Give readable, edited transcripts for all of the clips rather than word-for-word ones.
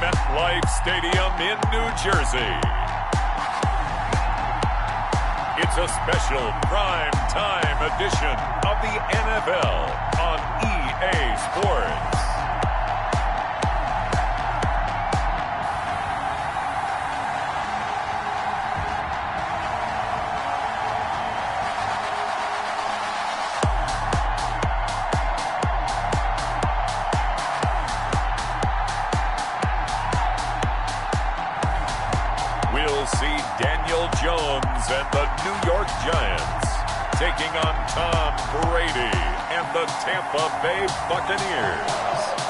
MetLife Stadium in New Jersey. It's a special prime time edition of the NFL on EA Sports. We'll see Daniel Jones and the New York Giants taking on Tom Brady and the Tampa Bay Buccaneers.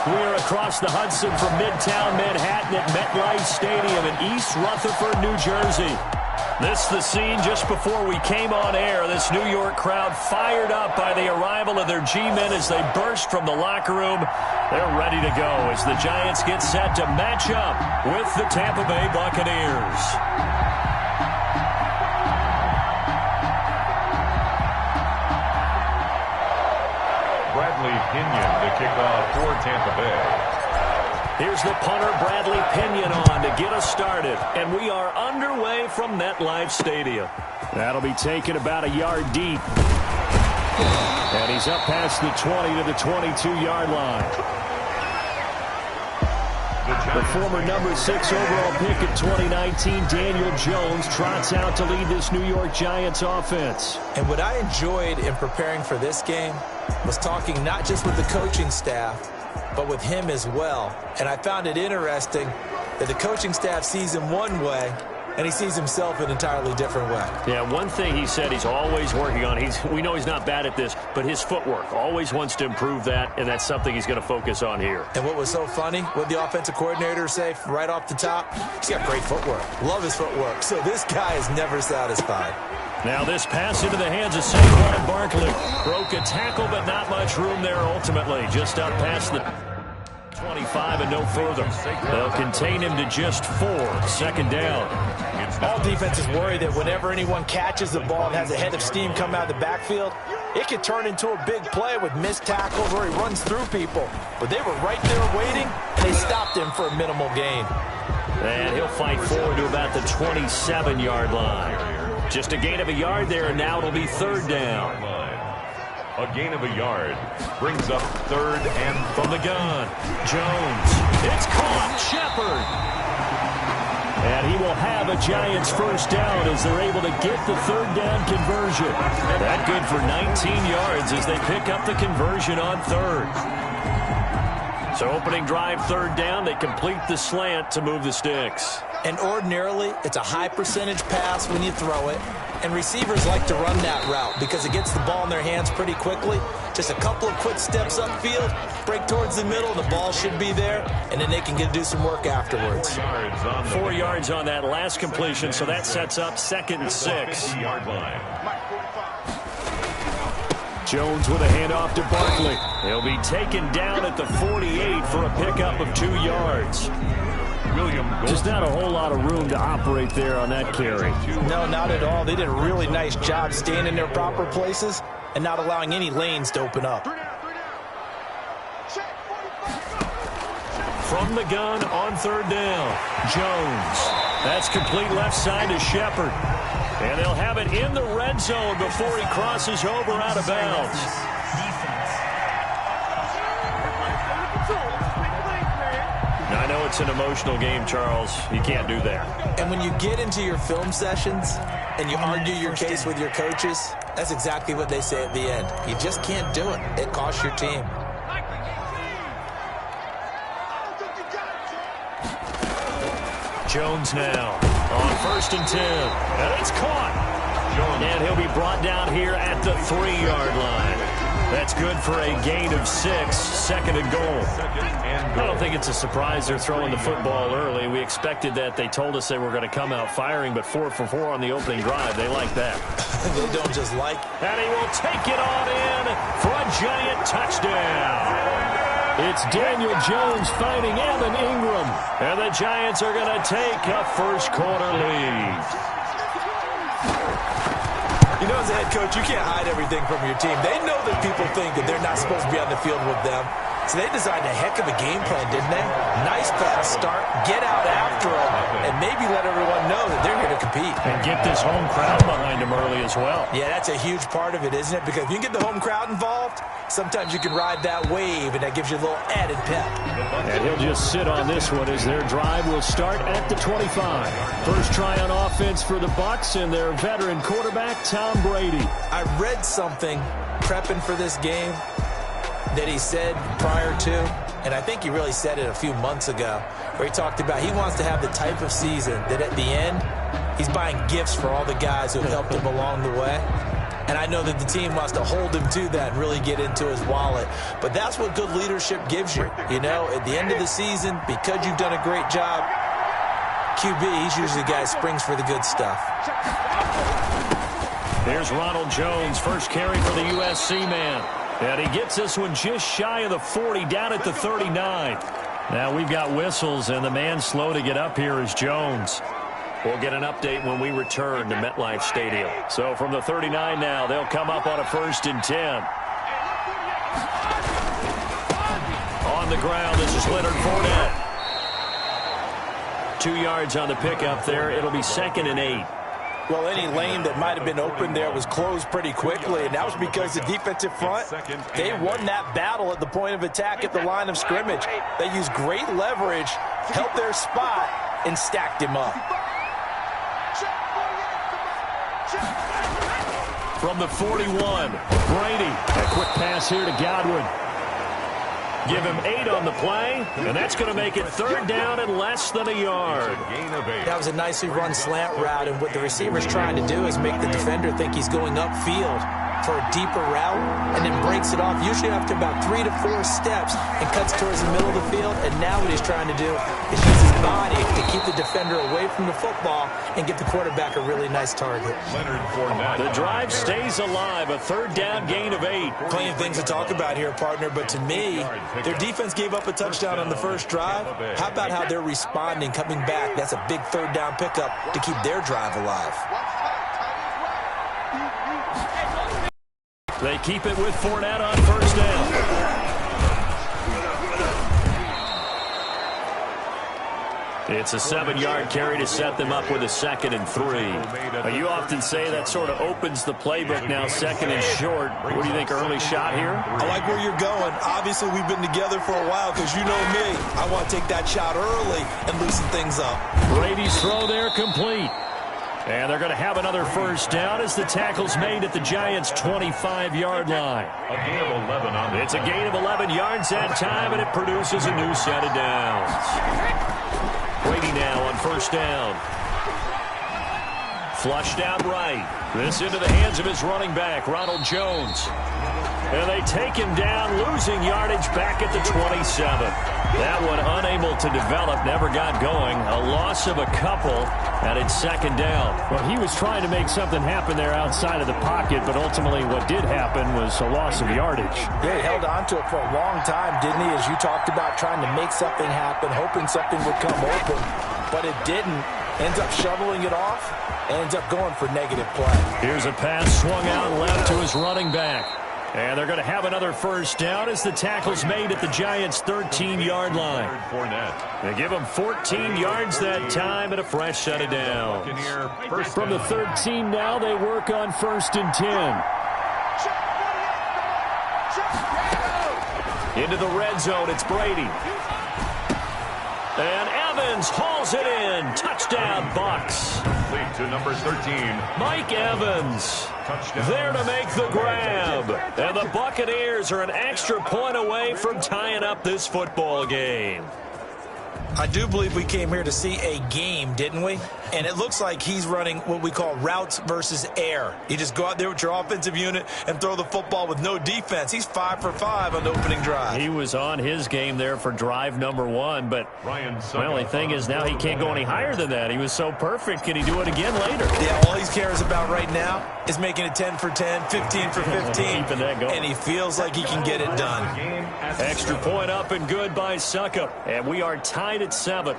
We are across the Hudson from Midtown Manhattan at MetLife Stadium in East Rutherford, New Jersey. This is the scene just before we came on air. This New York crowd fired up by the arrival of their G-men as they burst from the locker room. They're ready to go as the Giants get set to match up with the Tampa Bay Buccaneers. Bradley Pinion to kick off for Tampa Bay. Here's the punter, Bradley Pinion, on to get us started. And we are underway from MetLife Stadium. That'll be taken about a yard deep. And he's up past the 20 to the 22-yard line. The former number 6 overall pick in 2019, Daniel Jones, trots out to lead this New York Giants offense. And what I enjoyed in preparing for this game was talking not just with the coaching staff, but with him as well. And I found it interesting that the coaching staff sees him one way, and he sees himself an entirely different way. Yeah, one thing he said he's always working on, we know he's not bad at this, but his footwork, always wants to improve that, and that's something he's going to focus on here. And what was so funny, what the offensive coordinator say right off the top, he's got great footwork. Love his footwork. So this guy is never satisfied. Now this pass into the hands of Saquon Barkley. Broke a tackle, but not much room there ultimately. Just up past the 25 and no further. They'll contain him to just 4. Second down. All defenses worry that whenever anyone catches the ball and has a head of steam come out of the backfield, it could turn into a big play with missed tackles where he runs through people. But they were right there waiting, and they stopped him for a minimal gain. And he'll fight forward to about the 27-yard line. Just a gain of a yard there, and now it'll be third down. A gain of a yard brings up third and from the gun. Jones. It's caught. Shepard. And he will have a Giants first down as they're able to get the third down conversion. That good for 19 yards as they pick up the conversion on third. So opening drive, third down, they complete the slant to move the sticks. And ordinarily, it's a high percentage pass when you throw it. And receivers like to run that route because it gets the ball in their hands pretty quickly. Just a couple of quick steps upfield, break towards the middle, the ball should be there, and then they can do some work afterwards. 4 yards on that last completion, so that sets up 2nd and 6. Jones with a handoff to Barkley. He'll be taken down at the 48 for a pickup of 2 yards. Just not a whole lot of room to operate there on that carry. No, not at all. They did a really nice job staying in their proper places and not allowing any lanes to open up. From the gun on third down, Jones. That's complete left side to Shepard. And they'll have it in the red zone before he crosses over out of bounds. Now, I know it's an emotional game, Charles. You can't do that. And when you get into your film sessions and you argue your case with your coaches, that's exactly what they say at the end. You just can't do it. It costs your team. Jones now on 1st and 10. And it's caught. And he'll be brought down here at the 3-yard line. That's good for a gain of 6, 2nd and goal. I don't think it's a surprise they're throwing the football early. We expected that. They told us they were going to come out firing, but 4 for 4 on the opening drive. They like that. They don't just like. And he will take it on in for a Giant touchdown. It's Daniel Jones finding Evan Ingram. And the Giants are going to take a first quarter lead. You know, as a head coach, you can't hide everything from your team. They know that people think that they're not supposed to be on the field with them. So they designed a heck of a game plan, didn't they? Nice pass, start, get out after them, and maybe let everyone know that they're here to compete. And get this home crowd behind them early as well. Yeah, that's a huge part of it, isn't it? Because if you can get the home crowd involved, sometimes you can ride that wave, and that gives you a little added pep. And he'll just sit on this one as their drive will start at the 25. First try on offense for the Bucs and their veteran quarterback, Tom Brady. I read something prepping for this game that he said prior to, and I think he really said it a few months ago, where he talked about he wants to have the type of season that at the end, he's buying gifts for all the guys who have helped him along the way. And I know that the team wants to hold him to that and really get into his wallet. But that's what good leadership gives you. You know, at the end of the season, because you've done a great job, QB, he's usually the guy who springs for the good stuff. Here's Ronald Jones, first carry for the USC man. And he gets this one just shy of the 40, down at the 39. Now we've got whistles, and the man slow to get up here is Jones. We'll get an update when we return to MetLife Stadium. So from the 39 now, they'll come up on a 1st and 10. On the ground, this is Leonard Fournette. 2 yards on the pickup there. It'll be 2nd and 8. Well, any lane that might have been open there was closed pretty quickly, and that was because the defensive front, they won that battle at the point of attack at the line of scrimmage. They used great leverage, held their spot, and stacked him up. From the 41, Brady. A quick pass here to Godwin. Give him 8 on the play, and that's going to make it 3rd down and less than a yard. That was a nicely run slant route, and what the receiver's trying to do is make the defender think he's going upfield for a deeper route, and then breaks it off, usually after about 3 to 4 steps, and cuts towards the middle of the field. And now what he's trying to do is use his body to keep the defender away from the football and get the quarterback a really nice target. The drive stays alive, a 3rd down gain of 8. Plenty of things to talk about here, partner, but to me, their defense gave up a touchdown on the first drive. How about how they're responding, coming back? That's a big 3rd down pickup to keep their drive alive. They keep it with Fournette on 1st down. It's a 7-yard carry to set them up with a 2nd and 3. You often say that sort of opens the playbook now, 2nd and short. What do you think, early shot here? I like where you're going. Obviously, we've been together for a while because you know me. I want to take that shot early and loosen things up. Brady's throw there complete. And they're going to have another 1st down as the tackle's made at the Giants' 25-yard line. A gain of 11 on It's a gain of 11 yards that time, and it produces a new set of downs. Brady now on 1st down. Flushed out right. This into the hands of his running back, Ronald Jones. And they take him down, losing yardage back at the 27. That one unable to develop, never got going. A loss of a couple, and it's 2nd down. Well, he was trying to make something happen there outside of the pocket, but ultimately what did happen was a loss of yardage. Yeah, he held on to it for a long time, didn't he? As you talked about trying to make something happen, hoping something would come open, but it didn't. Ends up shoveling it off, ends up going for negative play. Here's a pass swung out left to his running back. And they're going to have another 1st down as the tackle's made at the Giants' 13-yard line. They give him 14 yards that time and a fresh set of downs. From the 13 now, they work on 1st and 10. Into the red zone, it's Brady. And Evans hauls it in. Touchdown, Bucs. Complete to number 13. Mike Evans there to make the grab. And the Buccaneers are an extra point away from tying up this football game. I do believe we came here to see a game, didn't we? And it looks like he's running what we call routes versus air. You just go out there with your offensive unit and throw the football with no defense. He's 5 for 5 on the opening drive. He was on his game there for drive number 1, but the only thing is now he can't go any higher than that. He was so perfect. Can he do it again later? Yeah, all he cares about right now is making it 10 for 10, 15 for 15. Keeping that going. And he feels like he can get it done. Extra point up and good by Suckup. And we are tied at 7.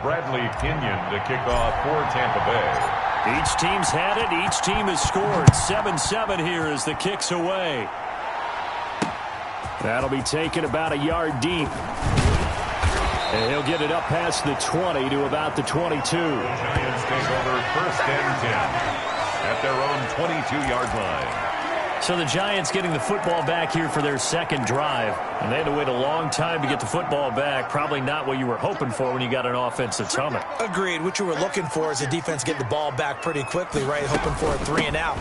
Bradley Pinion to kick off for Tampa Bay. Each team's had it. Each team has scored. 7-7 here as the kick's away. That'll be taken about a yard deep. And he'll get it up past the 20 to about the 22. The Giants take over 1st and 10 at their own 22-yard line. So the Giants getting the football back here for their second drive. And they had to wait a long time to get the football back. Probably not what you were hoping for when you got an offense that's humming. Agreed. What you were looking for is a defense getting the ball back pretty quickly, right? Hoping for a 3-and-out.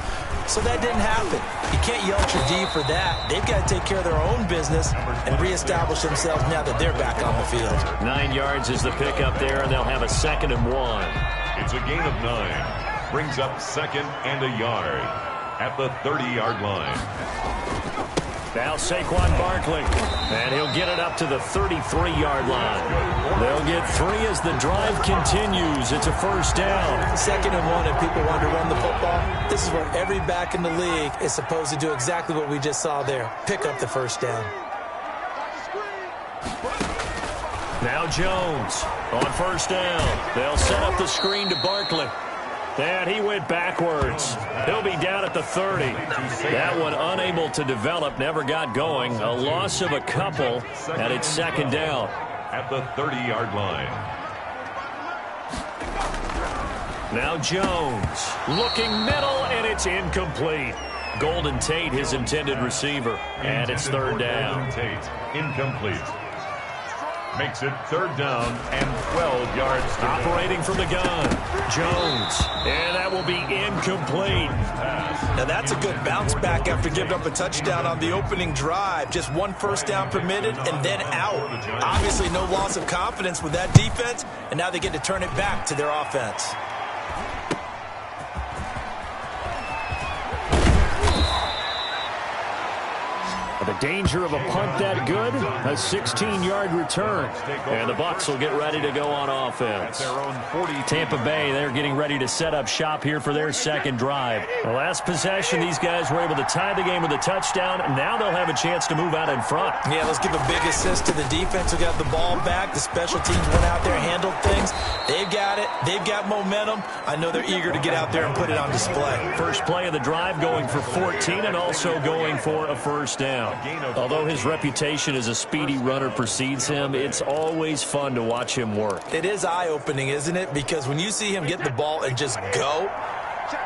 So that didn't happen. You can't yell at your D for that. They've got to take care of their own business and reestablish themselves now that they're back on the field. 9 yards is the pickup there, and they'll have a 2nd and 1. It's a gain of 9. Brings up 2nd and a yard at the 30-yard line. Now Saquon Barkley, and he'll get it up to the 33-yard line. They'll get 3 as the drive continues. It's a 1st down. 2nd and 1, and people want to run the football. This is where every back in the league is supposed to do exactly what we just saw there. Pick up the 1st down. Now Jones on 1st down. They'll set up the screen to Barkley. And he went backwards. He'll be down at the 30. That one unable to develop, never got going. A loss of a couple, and it's 2nd down. At the 30-yard line. Now Jones looking middle, and it's incomplete. Golden Tate, his intended receiver, and it's 3rd down. Golden Tate, incomplete. Makes it 3rd down and 12 yards. Operating from the gun, Jones, and that will be incomplete. Now that's a good bounce back after giving up a touchdown on the opening drive. Just 1 1st down permitted and then out. Obviously no loss of confidence with that defense, and now they get to turn it back to their offense. The danger of a punt that good, a 16-yard return. And the Bucs will get ready to go on offense. Tampa Bay, they're getting ready to set up shop here for their 2nd drive. The last possession, these guys were able to tie the game with a touchdown, and now they'll have a chance to move out in front. Yeah, let's give a big assist to the defense who got the ball back. The special teams went out there and handled things. They've got it. They've got momentum. I know they're eager to get out there and put it on display. First play of the drive going for 14 and also going for a 1st down. Although his reputation as a speedy runner precedes him, it's always fun to watch him work. It is eye-opening, isn't it? Because when you see him get the ball and just go,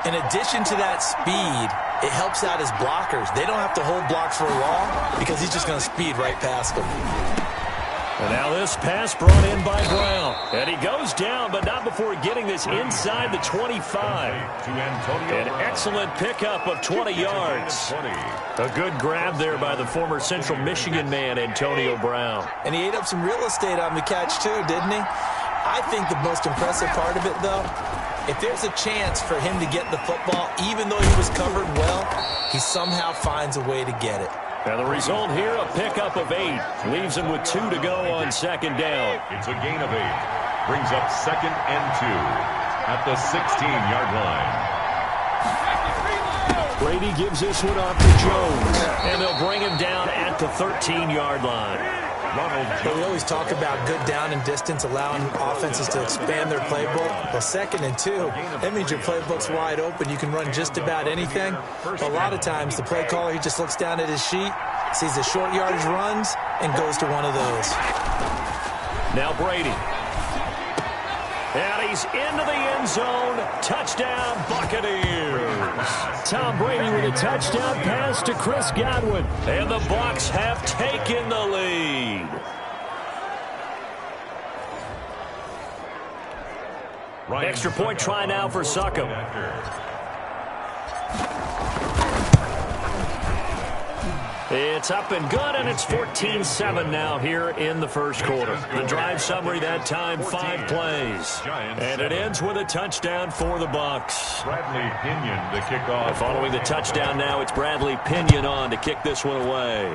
in addition to that speed, it helps out his blockers. They don't have to hold blocks for long because he's just going to speed right past them. And now this pass brought in by Brown. And he goes down, but not before getting this inside the 25. An excellent pickup of 20 yards. A good grab there by the former Central Michigan man, Antonio Brown. And he ate up some real estate on the catch, too, didn't he? I think the most impressive part of it, though, if there's a chance for him to get the football, even though he was covered well, he somehow finds a way to get it. And the result here, a pickup of 8. Leaves him with 2 to go on 2nd down. It's a gain of 8. Brings up 2nd and 2 at the 16-yard line. Brady gives this one off to Jones. And they'll bring him down at the 13-yard line. We always talk about good down and distance, allowing offenses to expand their playbook. Well, 2nd and 2, that means your playbook's wide open. You can run just about anything. But a lot of times, the play caller, he just looks down at his sheet, sees the short yardage runs, and goes to one of those. Now Brady. And he's into the end zone. Touchdown, Buccaneers. Tom Brady with a touchdown pass to Chris Godwin. And the Bucs have taken the lead. Extra point try now for Succop. It's up and good, and it's 14-7 now here in the first quarter. The drive summary that time, 5 plays. And it ends with a touchdown for the Bucs. Bradley Pinion to kick off. Following the touchdown now, it's Bradley Pinion on to kick this one away.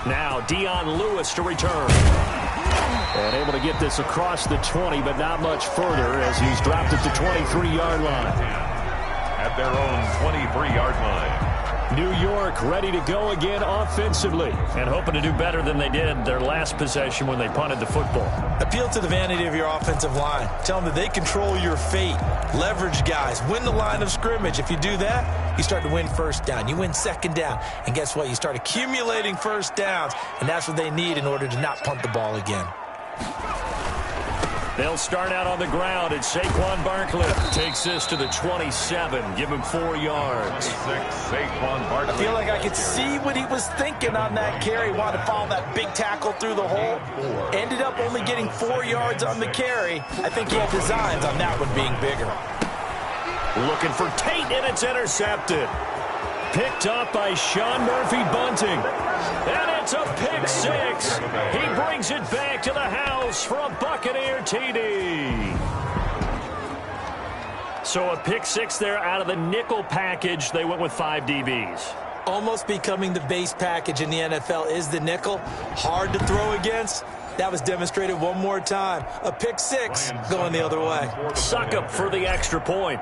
Now Dion Lewis to return. And able to get this across the 20, but not much further as he's dropped at the 23-yard line. At their own 23-yard line. New York ready to go again offensively and hoping to do better than they did their last possession when they punted the football. Appeal to the vanity of your offensive line. Tell them that they control your fate. Leverage guys. Win the line of scrimmage. If you do that, you start to win first down. You win second down. And guess what? You start accumulating first downs. And that's what they need in order to not punt the ball again. They'll start out on the ground, and Saquon Barkley takes this to the 27. Give him 4 yards. I feel like I could see what he was thinking on that carry. Wanted to follow that big tackle through the hole. Ended up only getting 4 yards on the carry. I think he had designs on that one being bigger. Looking for Tate, and it's intercepted. Picked up by Sean Murphy-Bunting. And it's a pick six. He brings it back to the house for a Buccaneer TD. So a pick six there out of the nickel package. They went with 5 DBs. Almost becoming the base package in the NFL is the nickel. Hard to throw against. That was demonstrated one more time. A pick six going the other way. Suck up for the extra point.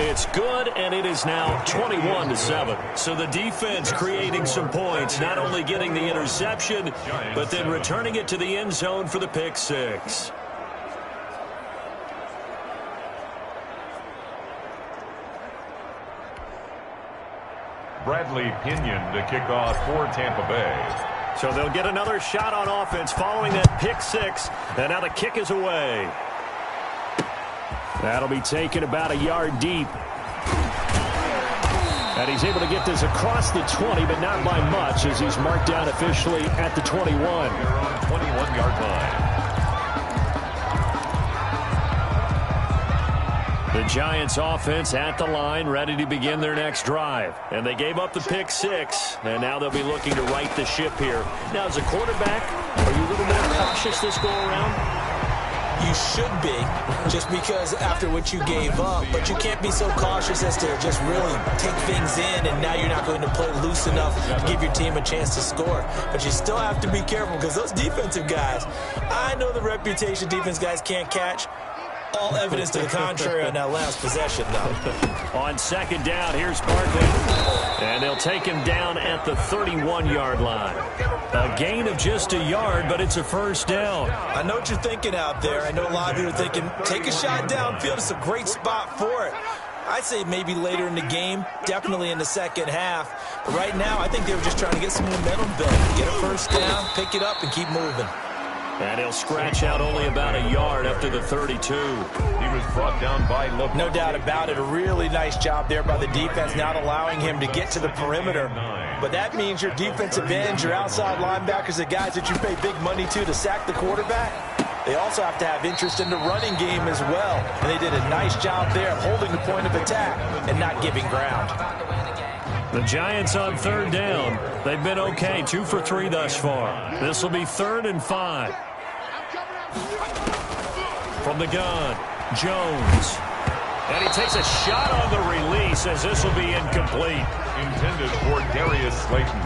It's good, and it is now 21-7. So the defense creating some points, not only getting the interception, but then returning it to the end zone for the pick six. Bradley Pinion to kick off for Tampa Bay. So they'll get another shot on offense following that pick six, and now the kick is away. That'll be taken about a yard deep. And he's able to get this across the 20, but not by much, as he's marked down officially at the 21. You're on 21-yard line. The Giants offense at the line, ready to begin their next drive. And they gave up the pick six, and now they'll be looking to right the ship here. Now, as a quarterback, are you a little more cautious this go around? You should be, just because after what you gave up, but you can't be so cautious as to just really take things in, and now you're not going to play loose enough to give your team a chance to score. But you still have to be careful, because those defensive guys, I know the reputation defense guys can't catch. All evidence to the contrary on that last possession, though. On second down, here's Barkley. And they'll take him down at the 31-yard line. A gain of just a yard, but it's a first down. I know what you're thinking out there. I know a lot of you are thinking, take a shot downfield. It's a great spot for it. I'd say maybe later in the game, definitely in the second half. But right now, I think they were just trying to get some momentum built. Get a first down, pick it up, and keep moving. And he'll scratch out only about a yard after the 32. He was brought down by LeBron. No doubt about it. A really nice job there by the defense, not allowing him to get to the perimeter. But that means your defensive ends, your outside linebackers, the guys that you pay big money to sack the quarterback, they also have to have interest in the running game as well. And they did a nice job there of holding the point of attack and not giving ground. The Giants on third down. They've been okay, 2 for 3 thus far. This will be 3rd and 5. From the gun, Jones. And he takes a shot on the release, as this will be incomplete. Intended for Darius Slayton.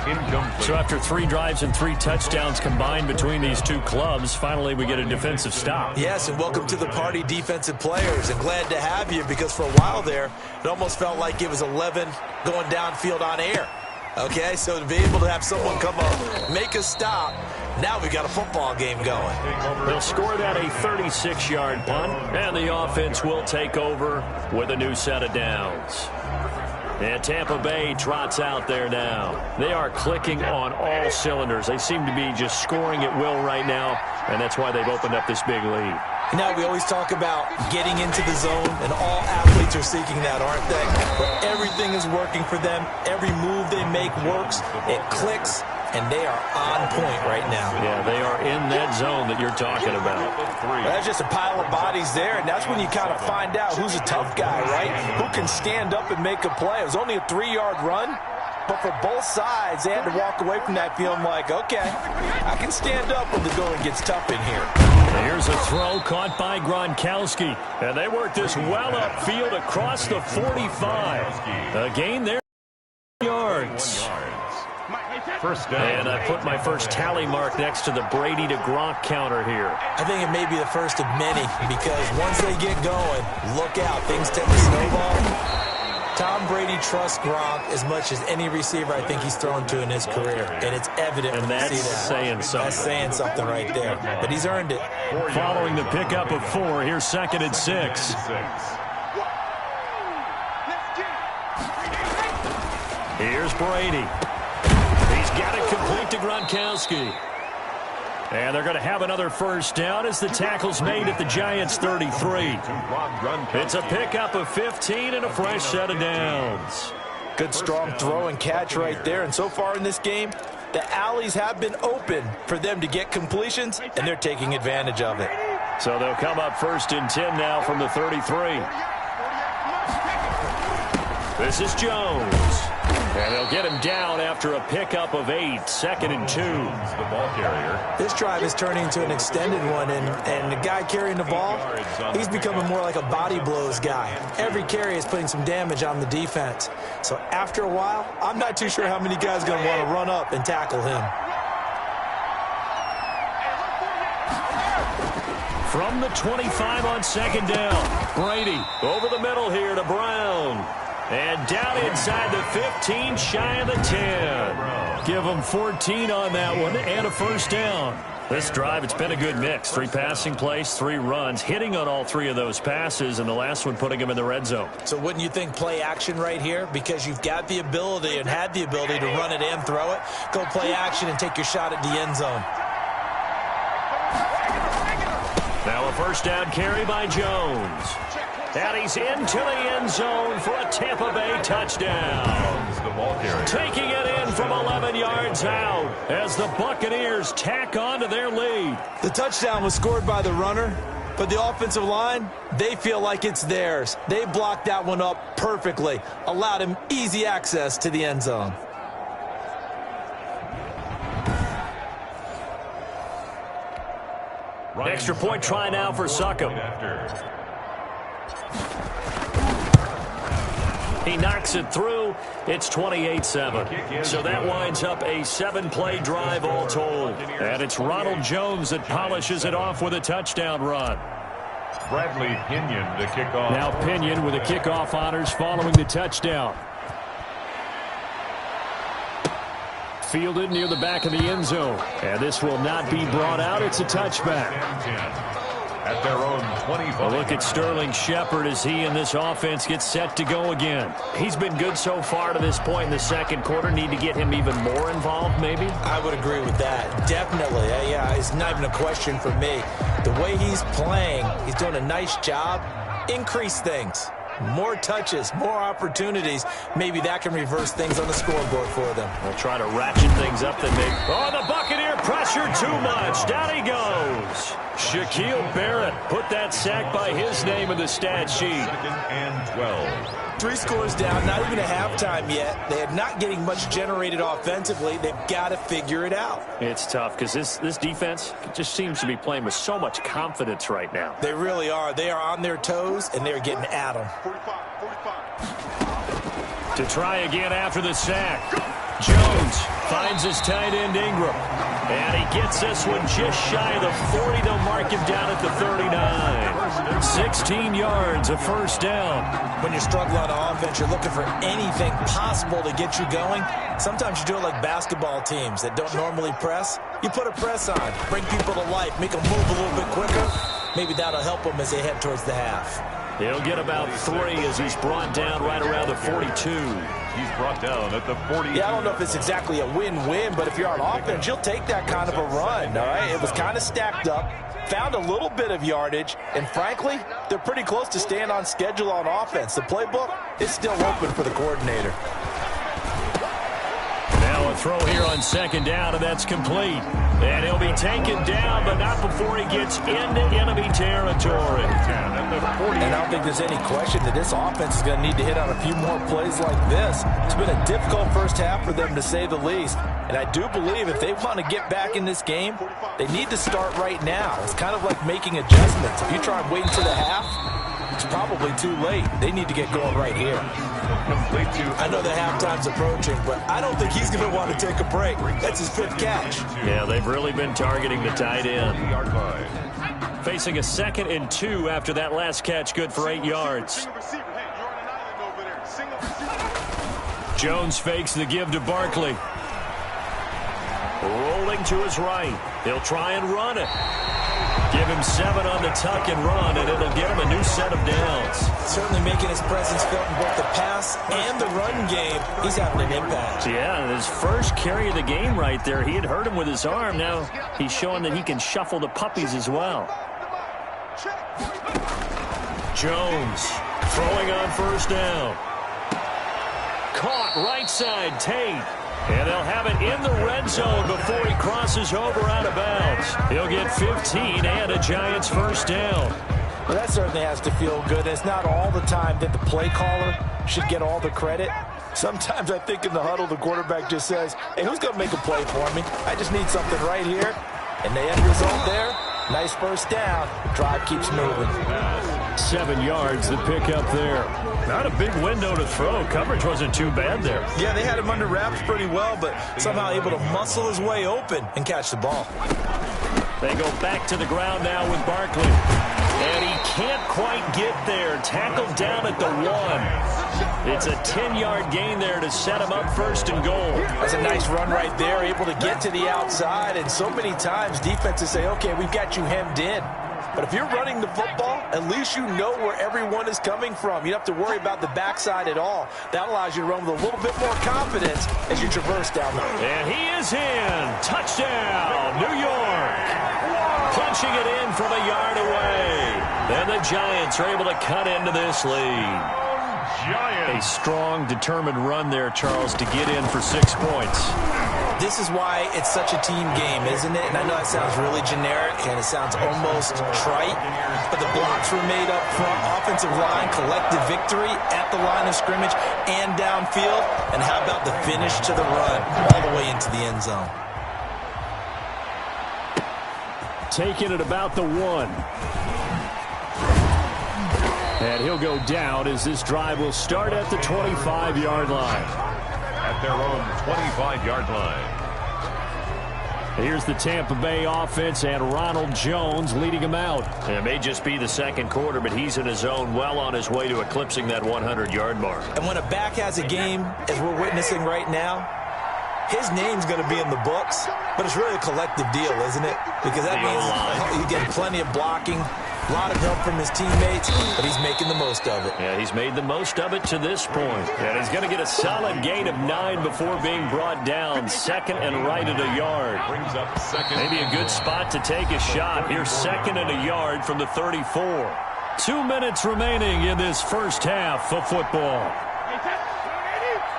Incomplete. So after 3 drives and 3 touchdowns combined between these two clubs, finally we get a defensive stop. Yes, and welcome to the party, defensive players. And glad to have you, because for a while there, it almost felt like it was 11 going downfield on air. Okay, so to be able to have someone come up, make a stop, now we got a football game going. They'll score that a 36-yard punt, and the offense will take over with a new set of downs. And Tampa Bay trots out there now. They are clicking on all cylinders. They seem to be just scoring at will right now, and that's why they've opened up this big lead. Now, we always talk about getting into the zone, and all athletes are seeking that, aren't they? But everything is working for them. Every move they make works. It clicks, and they are on point right now. Yeah, they are in that zone that you're talking about. That's just a pile of bodies there, and that's when you kind of find out who's a tough guy, right? Who can stand up and make a play. It was only a 3-yard run, but for both sides, they had to walk away from that feeling like, okay, I can stand up when the going gets tough in here. Here's a throw caught by Gronkowski, and they work this well upfield across the 45. A gain there, yards. First down. And I put my first tally mark next to the Brady to Gronk counter here. I think it may be the first of many because once they get going, look out. Things tend to snowball. Tom Brady trusts Gronk as much as any receiver I think he's thrown to in his career. And it's evident when you see that. Saying something. That's saying something right there. But he's earned it. Following the pickup of 4, here's 2nd and 6. Here's Brady. He's got it complete to Gronkowski. And they're going to have another first down as the tackle's made at the Giants' 33. It's a pickup of 15 and a fresh set of downs. Good strong throw and catch right there. And so far in this game, the alleys have been open for them to get completions, and they're taking advantage of it. So they'll come up 1st and 10 now from the 33. This is Jones. And they'll get him down after a pickup of 8, 2nd and 2. The ball carrier. This drive is turning into an extended one, and the guy carrying the ball, he's becoming more like a body blows guy. Every carry is putting some damage on the defense. So after a while, I'm not too sure how many guys are going to want to run up and tackle him. From the 25 on 2nd down, Brady over the middle here to Brown. And down inside the 15, shy of the 10. Give them 14 on that one and a first down. This drive, it's been a good mix. 3 passing plays, 3 runs, hitting on all 3 of those passes, and the last one putting him in the red zone. So wouldn't you think play action right here? Because you've got the ability and had the ability to run it and throw it. Go play action and take your shot at the end zone. Now a first down carry by Jones. And he's into the end zone for a Tampa Bay touchdown. The ball carrier. Taking it in from 11 yards out as the Buccaneers tack on to their lead. The touchdown was scored by the runner, but the offensive line, they feel like it's theirs. They blocked that one up perfectly, allowed him easy access to the end zone. Extra point try now for Succop. He knocks it through. It's 28-7. So that winds up a 7-play drive all told. And it's Ronald Jones that polishes it off with a touchdown run. Bradley Pinion to kick off. Now Pinion with the kickoff honors following the touchdown. Fielded near the back of the end zone. And this will not be brought out. It's a touchback. At their own 25. A look at Sterling Shepard as he and this offense gets set to go again. He's been good so far to this point in the second quarter. Need to get him even more involved, maybe? I would agree with that. Definitely. Yeah, it's not even a question for me. The way he's playing, he's doing a nice job. Increase things. More touches, more opportunities. Maybe that can reverse things on the scoreboard for them. They'll try to ratchet things up then maybe. Oh, the Buccaneer pressure too much. Down he goes. Shaquille Barrett put that sack by his name in the stat sheet. 2nd and 12. 3 scores down, not even a halftime yet. They're not getting much generated offensively. They've got to figure it out. It's tough because this defense just seems to be playing with so much confidence right now. They really are. They are on their toes, and they're getting at them. To try again after the sack. Jones finds his tight end Ingram. And he gets this one just shy of the 40. They'll mark him down at the 39. 16 yards, a first down. When you're struggling on offense, you're looking for anything possible to get you going. Sometimes you do it like basketball teams that don't normally press. You put a press on, bring people to life, make them move a little bit quicker. Maybe that'll help them as they head towards the half. He'll get about 3 as he's brought down right around the 42. He's brought down at the 42. Yeah, I don't know if it's exactly a win-win, but if you're on offense, you'll take that kind of a run, all right? It was kind of stacked up, found a little bit of yardage, and frankly, they're pretty close to staying on schedule on offense. The playbook is still open for the coordinator. Now a throw here on 2nd down, and that's complete. And he'll be taken down, but not before he gets into enemy territory. And I don't think there's any question that this offense is going to need to hit on a few more plays like this. It's been a difficult first half for them, to say the least. And I do believe if they want to get back in this game, they need to start right now. It's kind of like making adjustments. If you try and wait until the half, it's probably too late. They need to get going right here. Complete to... I know the halftime's approaching, but I don't think he's going to want to take a break. That's his 5th catch. Yeah, they've really been targeting the tight end. 40-yard line. Facing a 2nd and 2 after that last catch, good for 8 yards. Jones fakes the give to Barkley. Rolling to his right. He'll try and run it. Give him 7 on the tuck and run, and it'll get him a new set of downs. Certainly making his presence felt in both the pass and the run game. He's having an impact. Yeah, his first carry of the game right there. He had hurt him with his arm. Now he's showing that he can shuffle the puppies as well. Jones throwing on 1st down. Caught right side, Tate. And they'll have it in the red zone before he crosses over out of bounds. He'll get 15 and a Giants 1st down. Well, that certainly has to feel good. It's not all the time that the play caller should get all the credit. Sometimes I think in the huddle, the quarterback just says, hey, who's going to make a play for me? I just need something right here. And the end result there, nice 1st down. The drive keeps moving. 7 yards, the pickup there. Not a big window to throw. Coverage wasn't too bad there. Yeah, they had him under wraps pretty well, but somehow able to muscle his way open and catch the ball. They go back to the ground now with Barkley. And he can't quite get there. Tackled down at the 1. It's a 10-yard gain there to set him up 1st and goal. That's a nice run right there, able to get to the outside. And so many times defenses say, okay, we've got you hemmed in. But if you're running the football, at least you know where everyone is coming from. You don't have to worry about the backside at all. That allows you to run with a little bit more confidence as you traverse down the field. And he is in. Touchdown, New York. Punching it in from a yard away. And the Giants are able to cut into this lead. A strong, determined run there, Charles, to get in for 6 points. This is why it's such a team game, isn't it? And I know that sounds really generic and it sounds almost trite, but the blocks were made up front. Offensive line, collective victory at the line of scrimmage and downfield. And how about the finish to the run all the way into the end zone? Taking it about the 1. And he'll go down as this drive will start at the 25-yard line. At their own 25-yard line. Here's the Tampa Bay offense and Ronald Jones leading him out. It may just be the 2nd quarter, but he's in his zone, well on his way to eclipsing that 100-yard mark. And when a back has a game, as we're witnessing right now, his name's going to be in the books, but it's really a collective deal, isn't it? Because that means you get plenty of blocking, a lot of help from his teammates, but he's making the most of it. Yeah, he's made the most of it to this point. And he's going to get a solid gain of 9 before being brought down. 2nd and right at a yard. Brings up 2nd. Maybe a good spot to take a shot. Here's 2nd and a yard from the 34. 2 minutes remaining in this first half of football.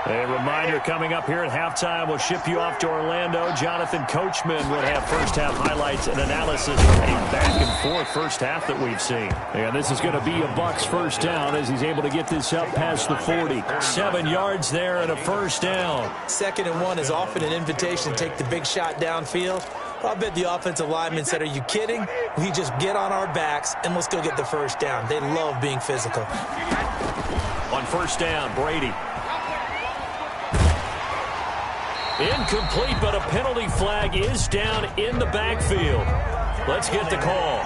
A reminder coming up here at halftime. We'll ship you off to Orlando. Jonathan Coachman will have first half highlights and analysis from a back-and-forth first half that we've seen. And this is going to be a Bucs 1st down as he's able to get this up past the 40. 7 yards there and a 1st down. 2nd and 1 is often an invitation to take the big shot downfield. I bet the offensive lineman said, are you kidding? We just get on our backs and let's go get the 1st down. They love being physical. On 1st down, Brady. Incomplete, but a penalty flag is down in the backfield. Let's get the call.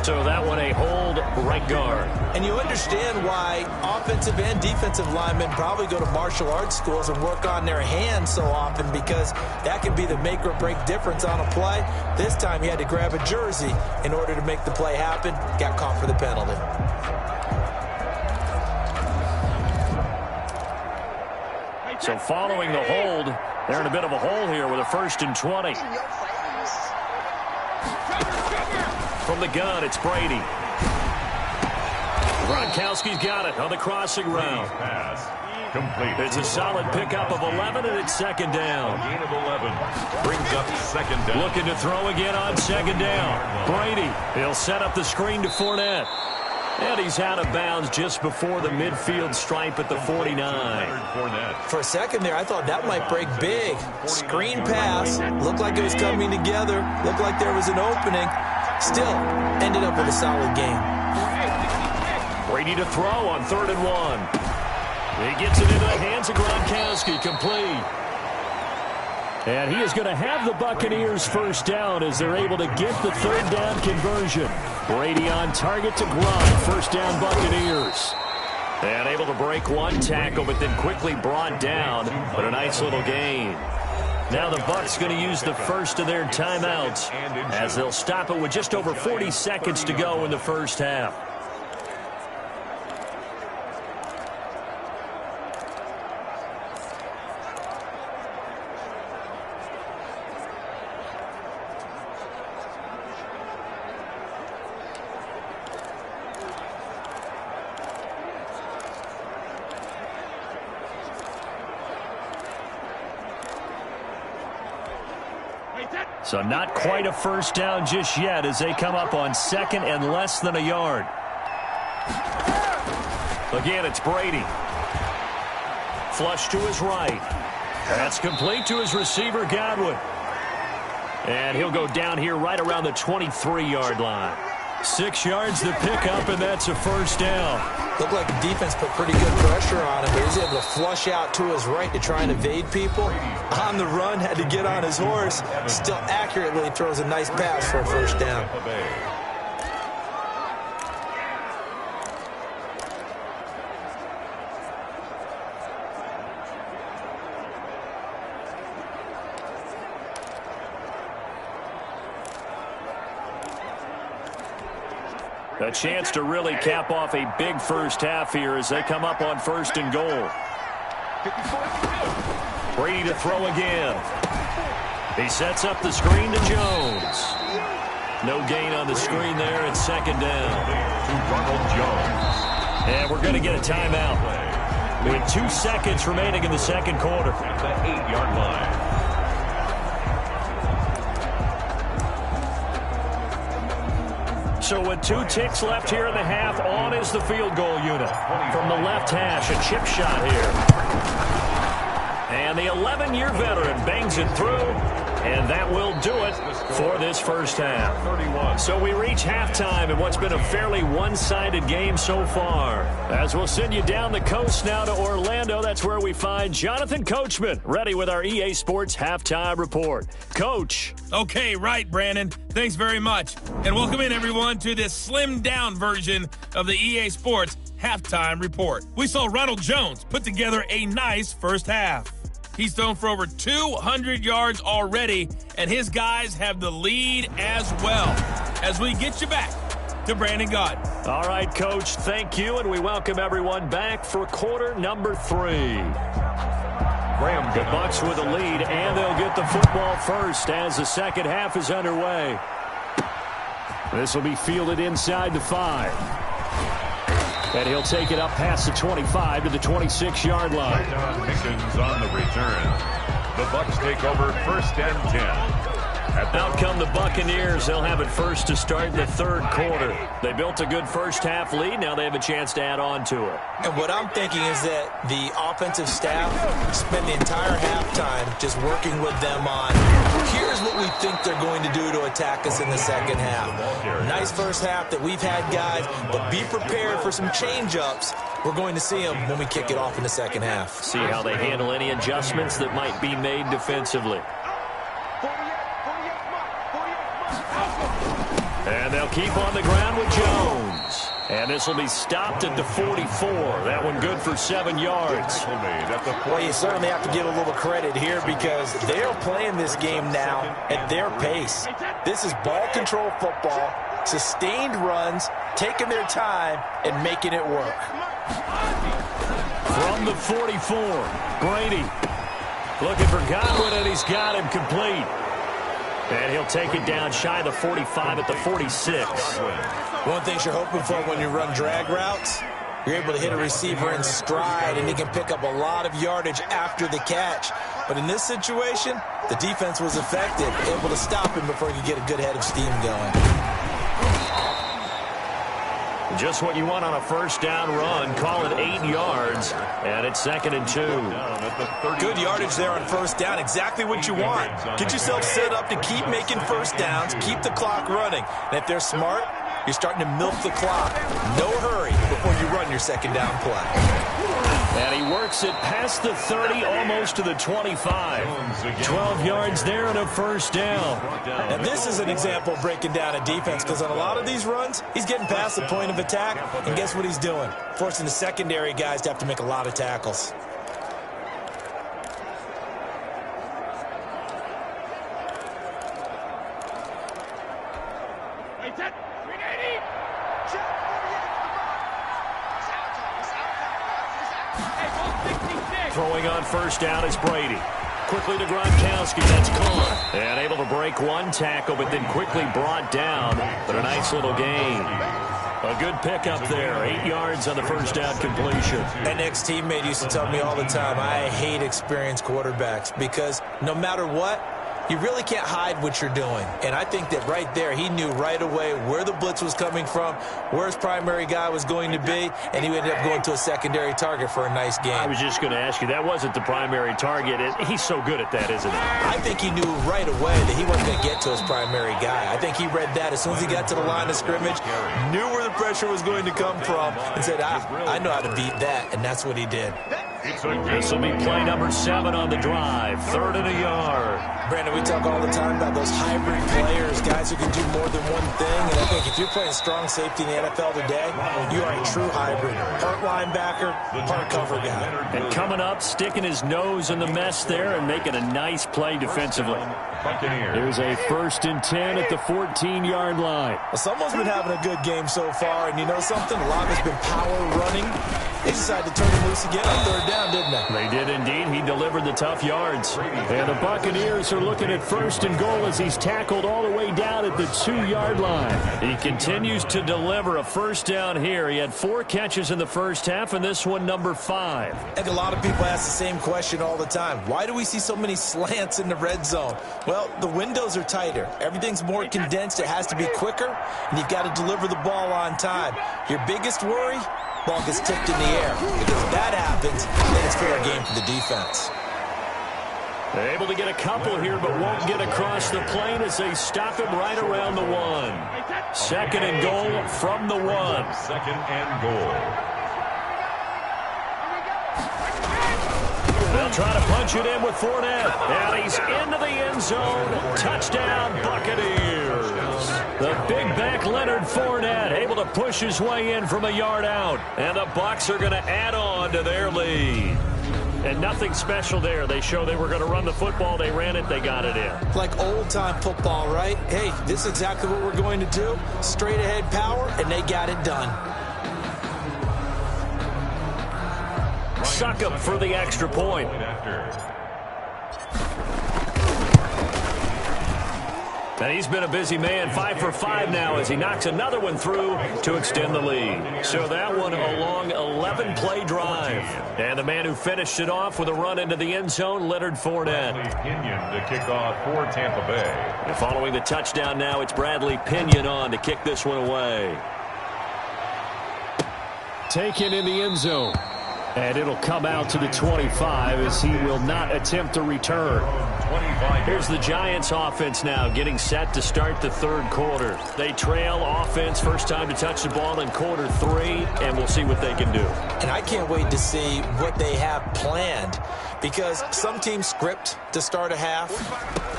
So that one a hold right guard. And you understand why offensive and defensive linemen probably go to martial arts schools and work on their hands so often, because that can be the make or break difference on a play. This time he had to grab a jersey in order to make the play happen. Got caught for the penalty. So following the hold, they're in a bit of a hole here with a 1st and 20. From the gun, it's Brady. Gronkowski's got it on the crossing route. Pass. Complete. It's a solid pickup of 11, and it's 2nd down. Gain of 11. Brings up 2nd down. Looking to throw again on 2nd down. Brady, he'll set up the screen to Fournette. And he's out of bounds just before the midfield stripe at the 49. For a second there, I thought that might break big. Screen pass. Looked like it was coming together. Looked like there was an opening. Still, ended up with a solid game. Brady to throw on 3rd and 1. He gets it into the hands of Gronkowski, complete. And he is going to have the Buccaneers first down as they're able to get the 3rd down conversion. Brady on target to Gronk. First down Buccaneers. And able to break one tackle, but then quickly brought down. But a nice little gain. Now the Bucs going to use the first of their timeouts as they'll stop it with just over 40 seconds to go in the first half. So not quite a first down just yet as they come up on 2nd and less than a yard. Again, it's Brady. Flush to his right. That's complete to his receiver, Godwin. And he'll go down here right around the 23-yard line. 6 yards to pick up, and that's a first down. Looked like the defense put pretty good pressure on him, but he's able to flush out to his right to try and evade people. On the run, had to get on his horse. Still accurately throws a nice pass for a first down. A chance to really cap off a big first half here as they come up on 1st and goal. Brady to throw again. He sets up the screen to Jones. No gain on the screen there. It's 2nd down. To Ronald Jones. And we're going to get a timeout with 2 seconds remaining in the 2nd quarter. At the 8-yard line. So with 2 ticks left here in the half, on is the field goal unit. From the left hash, a chip shot here. And the 11-year veteran bangs it through, and that will do it for this first half. So we reach halftime in what's been a fairly one-sided game so far. As we'll send you down the coast now to Orlando, that's where we find Jonathan Coachman, ready with our EA Sports Halftime Report. Coach. Okay, right, Brandon. Thanks very much. And welcome in, everyone, to this slimmed-down version of the EA Sports Halftime Report. We saw Ronald Jones put together a nice first half. He's thrown for over 200 yards already, and his guys have the lead as well. As we get you back to Brandon Gaudin. All right, Coach, thank you, and we welcome everyone back for quarter number 3. The Bucs with the lead, and they'll get the football first as the second half is underway. This will be fielded inside the 5. And he'll take it up past the 25 to the 26-yard line. Pickens on the return. The Bucs take over 1st and 10. Out come the Buccaneers. They'll have it first to start the 3rd quarter. They built a good first half lead. Now they have a chance to add on to it. And what I'm thinking is that the offensive staff spend the entire halftime just working with them on, here's what we think they're going to do to attack us in the second half. Nice first half that we've had, guys, but be prepared for some change-ups. We're going to see them when we kick it off in the second half. See how they handle any adjustments that might be made defensively. And they'll keep on the ground with Jones. And this will be stopped at the 44. That one good for 7 yards. Well, you certainly have to give a little credit here because they're playing this game now at their pace. This is ball control football, sustained runs, taking their time, and making it work. From the 44, Brady looking for Godwin, and he's got him complete. And he'll take it down shy of the 45 at the 46. One thing you're hoping for when you run drag routes, you're able to hit a receiver in stride, and he can pick up a lot of yardage after the catch. But in this situation, the defense was effective, able to stop him before he could get a good head of steam going. Just what you want on a first down run. Call it 8 yards, and it's 2nd and 2. Good yardage there on first down. Exactly what you want. Get yourself set up to keep making first downs, keep the clock running. And if they're smart, you're starting to milk the clock. No hurry before you run your second down play. And he works it past the 30, almost to the 25. 12 yards there and a first down. And this is an example of breaking down a defense, because on a lot of these runs, he's getting past the point of attack, and guess what he's doing? Forcing the secondary guys to have to make a lot of tackles. Throwing on first down is Brady. Quickly to Gronkowski. That's caught. And able to break one tackle, but then quickly brought down. But a nice little gain. A good pickup there. 8 yards on the first down completion. An ex-teammate used to tell me all the time, I hate experienced quarterbacks, because no matter what, you really can't hide what you're doing. And I think that right there, he knew right away where the blitz was coming from, where his primary guy was going to be, and he ended up going to a secondary target for a nice game. I was just going to ask you, that wasn't the primary target. He's so good at that, isn't he? I think he knew right away that he wasn't going to get to his primary guy. I think he read that as soon as he got to the line of scrimmage, knew where the pressure was going to come from, and said, I know how to beat that, and that's what he did. This will be play number 7 on the drive. 3rd and a yard. Brandon, we talk all the time about those hybrid players, guys who can do more than one thing. And I think if you're playing strong safety in the NFL today, you are a true hybrid. Part linebacker, part cover guy. And coming up, sticking his nose in the mess there and making a nice play defensively. Here's a 1st and 10 at the 14-yard line. Well, someone's been having a good game so far, and you know something? A lot has been power running. They decided to turn him loose again on 3rd down, didn't they? They did indeed. He delivered the tough yards. And the Buccaneers are looking at 1st and goal as he's tackled all the way down at the 2-yard line. He continues to deliver a first down here. He had 4 catches in the first half, and this one number 5. I think a lot of people ask the same question all the time. Why do we see so many slants in the red zone? Well, the windows are tighter. Everything's more condensed. It has to be quicker, and you've got to deliver the ball on time. Your biggest worry? Ball gets tipped in the air. Because if that happens, then it's fair game for the defense. They're able to get a couple here, but won't get across the plane as they stop him right around the 1. 2nd and goal from the 1. 2nd and goal. They'll try to punch it in with Fournette. And he's into the end zone. Touchdown, Buccaneers. The big back Leonard Fournette able to push his way in from a yard out. And the Bucs are going to add on to their lead. And nothing special there. They show they were going to run the football. They ran it. They got it in. Like old-time football, right? Hey, this is exactly what we're going to do. Straight-ahead power, and they got it done. Suck up for the extra point. And he's been a busy man, 5 for 5 now as he knocks another one through to extend the lead. So that one a long 11-play drive. And the man who finished it off with a run into the end zone, Leonard Fournette. Pinion to kick off for Tampa Bay. And following the touchdown now, it's Bradley Pinion on to kick this one away. Taken in the end zone. And it'll come out to the 25 as he will not attempt to return. Here's the Giants offense now getting set to start the 3rd quarter. They trail offense, first time to touch the ball in quarter 3, and we'll see what they can do. And I can't wait to see what they have planned, because some teams script to start a half.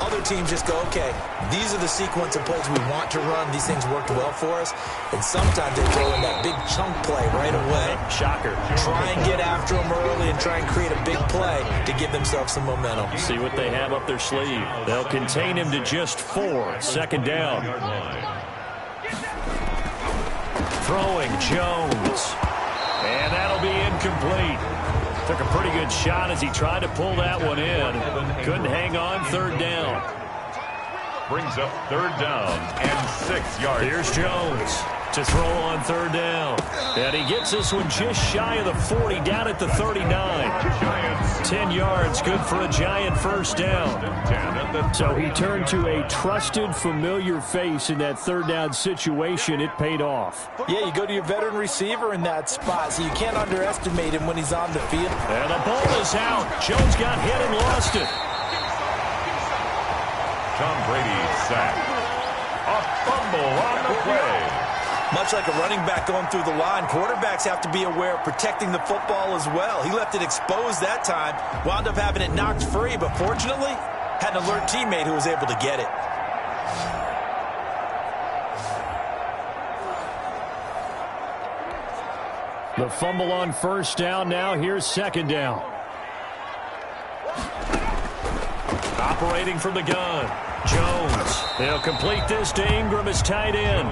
Other teams just go, okay, these are the sequence of plays we want to run. These things worked well for us. And sometimes they throw in that big chunk play right away. Shocker. Try and get after them early and try and create a big play to give themselves some momentum. See what they have up their sleeve. They'll contain him to just 4. 2nd down. Throwing Jones. And that'll be incomplete. Took a pretty good shot as he tried to pull that one in. Couldn't hang on. 3rd down. Brings up 3rd down and 6 yards. Here's Jones. to throw on third down. And he gets this one just shy of the 40, down at the 39. 10 yards, good for a Giant first down. So he turned to a trusted, familiar face in that third down situation. It paid off. Yeah, you go to your veteran receiver in that spot, so you can't underestimate him when he's on the field. And the ball is out. Jones got hit and lost it. Tom Brady sacked. A fumble on the play. Much like a running back going through the line, quarterbacks have to be aware of protecting the football as well. He left it exposed that time, wound up having it knocked free, but fortunately, had an alert teammate who was able to get it. The fumble on first down now. Here's second down. Operating from the gun. Jones. He'll complete this to Ingram as tight end.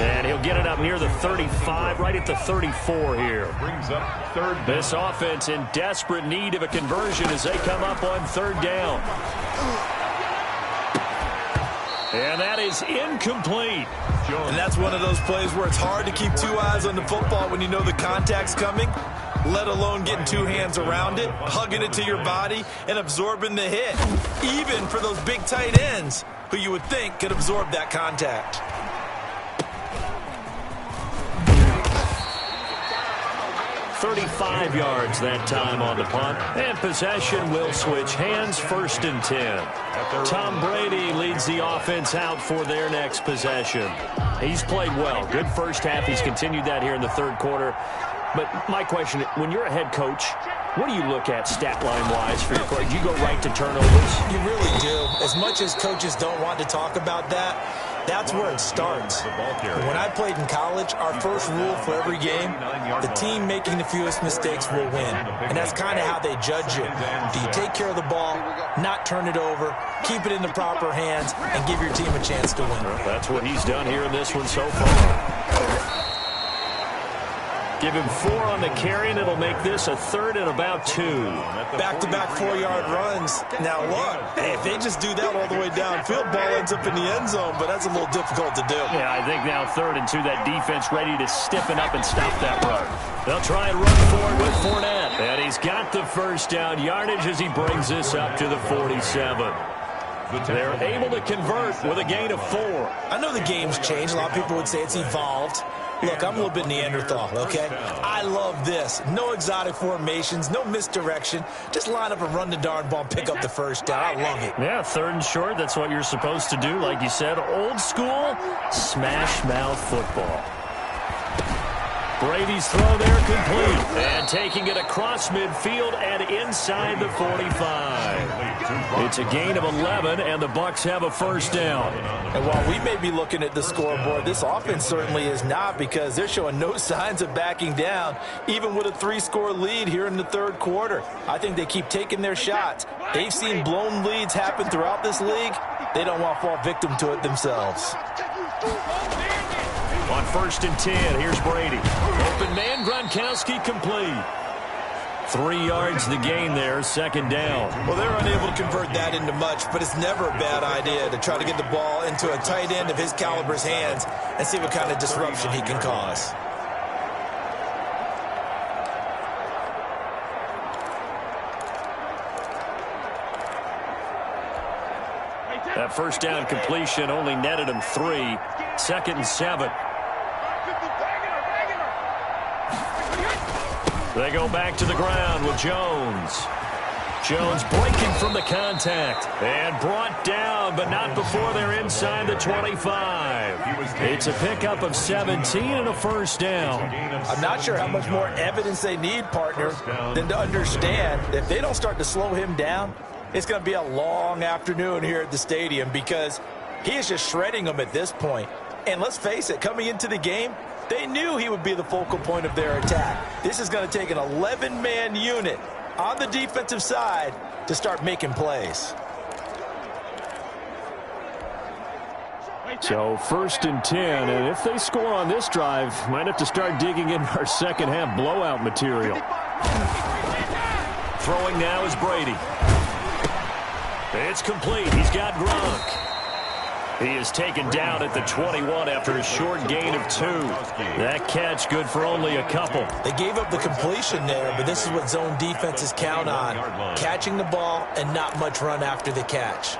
And he'll get it up near the 35, right at the 34 here. Brings up third down. This offense in desperate need of a conversion as they come up on third down. And that is incomplete. And that's one of those plays where it's hard to keep two eyes on the football when you know the contact's coming, let alone getting two hands around it, hugging it to your body, and absorbing the hit. Even for those big tight ends who you would think could absorb that contact. $35 yards that time on the punt. And possession will switch hands, 1st and 10. Tom Brady leads the offense out for their next possession. He's played well. Good first half. He's continued that here in the third quarter. But my question, when you're a head coach, what do you look at stat line-wise for your coach? Do you go right to turnovers? You really do. As much as coaches don't want to talk about that, that's where it starts. When I played in college, our first rule for every game, the team making the fewest mistakes will win. And that's kind of how they judge it. Do you take care of the ball, not turn it over, keep it in the proper hands, and give your team a chance to win? That's what he's done here in this one so far. Give him 4 on the carry, and it'll make this a 3rd and about 2. Back-to-back 4-yard runs. Now, look, hey, if they just do that all the way downfield, ball ends up in the end zone, but that's a little difficult to do. Yeah, I think now 3rd and 2, that defense ready to stiffen up and stop that run. They'll try and run for it with Fournette. And he's got the first down yardage as he brings this up to the 47. They're able to convert with a gain of 4. I know the game's changed. A lot of people would say it's evolved. Look, I'm a little bit Neanderthal, okay? I love this. No exotic formations, no misdirection. Just line up and run the darn ball and pick up the first down. I love it. Yeah, 3rd and short, that's what you're supposed to do. Like you said, old school, smash mouth football. Brady's throw there complete. And taking it across midfield and inside the 45. It's a gain of 11, and the Bucs have a first down. And while we may be looking at the scoreboard, this offense certainly is not, because they're showing no signs of backing down, even with a 3-score lead here in the third quarter. I think they keep taking their shots. They've seen blown leads happen throughout this league. They don't want to fall victim to it themselves. On 1st and 10, here's Brady. Open man, Gronkowski complete. 3 yards the gain there, 2nd down. Well, they're unable to convert that into much, but it's never a bad idea to try to get the ball into a tight end of his caliber's hands and see what kind of disruption he can cause. That first down completion only netted him 3. 2nd and 7. They go back to the ground with Jones. Jones breaking from the contact and brought down, but not before they're inside the 25. It's a pickup of 17 and a first down. I'm not sure how much more evidence they need, partner, than to understand that if they don't start to slow him down, it's going to be a long afternoon here at the stadium, because he is just shredding them at this point. And let's face it, coming into the game, they knew he would be the focal point of their attack. This is going to take an 11-man unit on the defensive side to start making plays. So 1st and 10, and if they score on this drive, might have to start digging in our second half blowout material. Throwing now is Brady. It's complete. He's got Gronk. He is taken down at the 21 after a short gain of 2. That catch good for only a couple. They gave up the completion there, but this is what zone defenses count on. Catching the ball and not much run after the catch.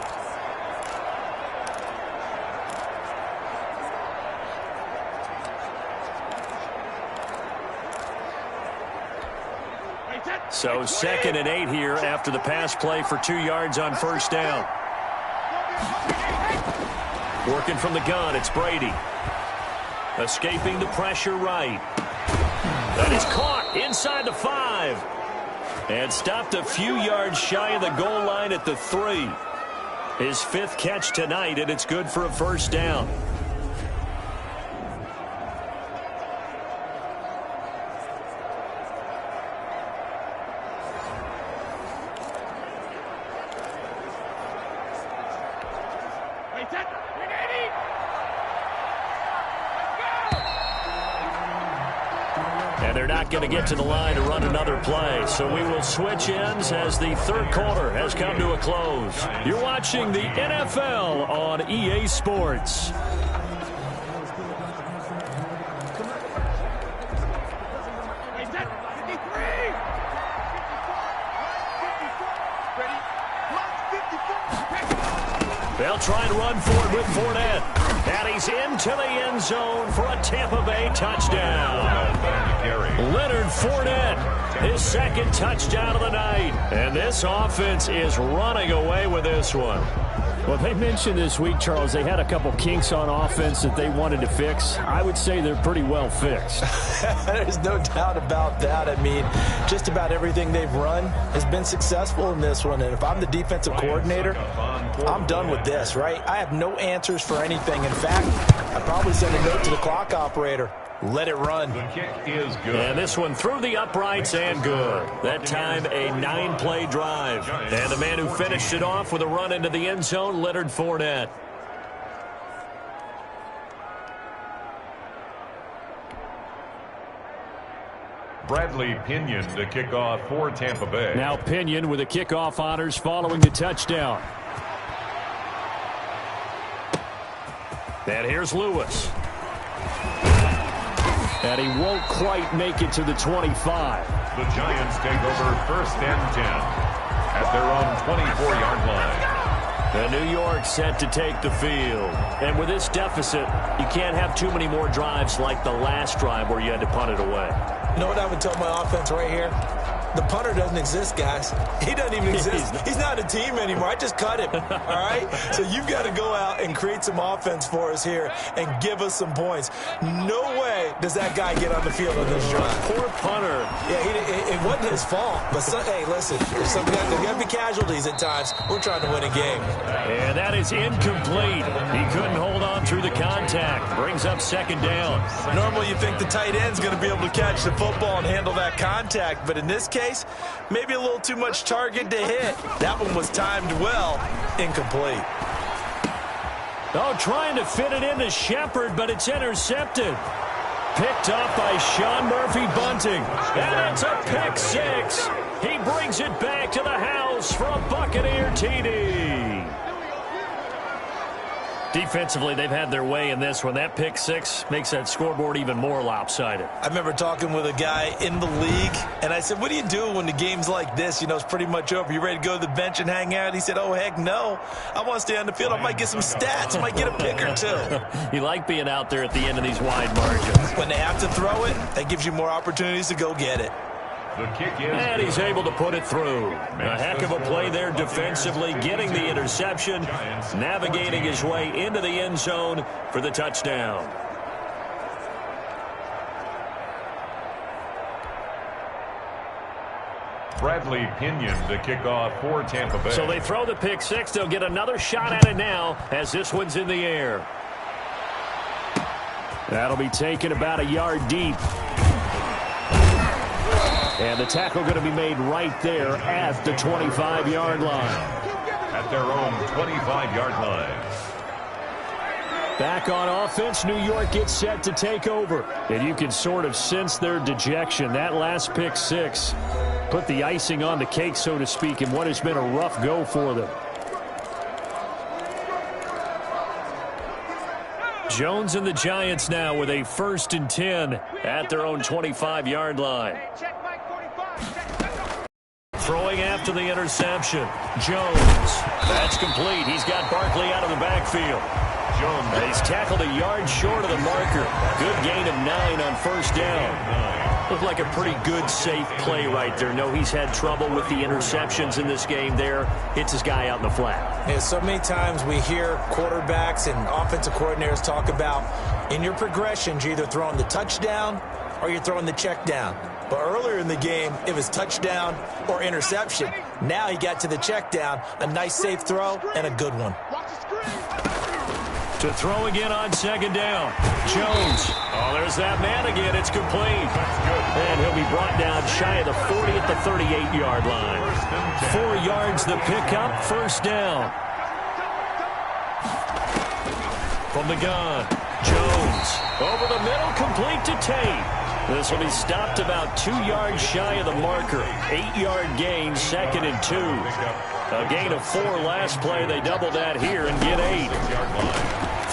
So 2nd and 8 here after the pass play for 2 yards on first down. Working from the gun, it's Brady. Escaping the pressure right. That is caught inside the 5. And stopped a few yards shy of the goal line at the 3. His 5th catch tonight, and it's good for a first down. And they're not going to get to the line to run another play. So we will switch ends as the 3rd quarter has come to a close. You're watching the NFL on EA Sports. They'll try and run for it with Fournette. And he's into the end zone for a Tampa Bay touchdown. Leonard Fournette, his 2nd touchdown of the night. And this offense is running away with this one. Well, they mentioned this week, Charles, they had a couple kinks on offense that they wanted to fix. I would say they're pretty well fixed. There's no doubt about that. I mean, just about everything they've run has been successful in this one. And if I'm the defensive coordinator, I'm done with this, right? I have no answers for anything. In fact, I'd probably send a note to the clock operator. Let it run. The kick is good. And this one through the uprights and good. That time a 9-play drive. And the man who finished it off with a run into the end zone, Leonard Fournette. Bradley Pinion to kick off for Tampa Bay. Now Pinion with the kickoff honors following the touchdown. And here's Lewis. And he won't quite make it to the 25. The Giants take over 1st and 10 at their own 24-yard line. And New York set to take the field. And with this deficit, you can't have too many more drives like the last drive where you had to punt it away. You know what I would tell my offense right here? The punter doesn't exist, guys. He doesn't even exist. He's not a team anymore. I just cut him, all right? So you've got to go out and create some offense for us here and give us some points. No way does that guy get on the field on this drive. Poor punter. Yeah, it wasn't his fault. But, hey, listen, there's got to be casualties at times. We're trying to win a game. And that is incomplete. He couldn't hold on through the contact. Brings up 2nd down. Normally you think the tight end's going to be able to catch the football and handle that contact. But in this case, maybe a little too much target to hit. That one was timed well. Incomplete. Oh, trying to fit it into Shepard, but it's intercepted. Picked up by Sean Murphy-Bunting. And it's a pick 6. He brings it back to the house for a Buccaneer TD. Defensively, they've had their way in this one. That pick 6 makes that scoreboard even more lopsided. I remember talking with a guy in the league, and I said, what do you do when the game's like this? You know, it's pretty much over. You ready to go to the bench and hang out? He said, oh, heck no. I want to stay on the field. I might get some stats. I might get a pick or 2. You like being out there at the end of these wide margins. When they have to throw it, that gives you more opportunities to go get it. The kick is and he's able to put it through. A heck of a play there defensively, getting the interception, navigating his way into the end zone for the touchdown. Bradley Pinion to kick off for Tampa Bay. So they throw the pick 6. They'll get another shot at it now as this one's in the air. That'll be taken about a yard deep. And the tackle going to be made right there at the 25-yard line. At their own 25-yard line. Back on offense, New York gets set to take over. And you can sort of sense their dejection. That last pick 6 put the icing on the cake, so to speak, in what has been a rough go for them. Jones and the Giants now with a 1st and 10 at their own 25-yard line. Throwing after the interception. Jones. That's complete. He's got Barkley out of the backfield. Jones. He's tackled a yard short of the marker. Good gain of 9 on 1st down. Looked like a pretty good, safe play right there. No, he's had trouble with the interceptions in this game there. Hits his guy out in the flat. Yeah, so many times we hear quarterbacks and offensive coordinators talk about in your progressions, you're either throwing the touchdown or you're throwing the check down. But earlier in the game, it was touchdown or interception. Now he got to the check down, a nice safe throw, and a good one. To throw again on 2nd down. Jones. Oh, there's that man again. It's complete. And he'll be brought down shy of the 40 at the 38-yard line. 4 yards the pickup, 1st down. From the gun, Jones. Over the middle, complete to Tate. This will be stopped about 2 yards shy of the marker. 8-yard gain, 2nd and 2. A gain of 4 last play. They double that here and get 8.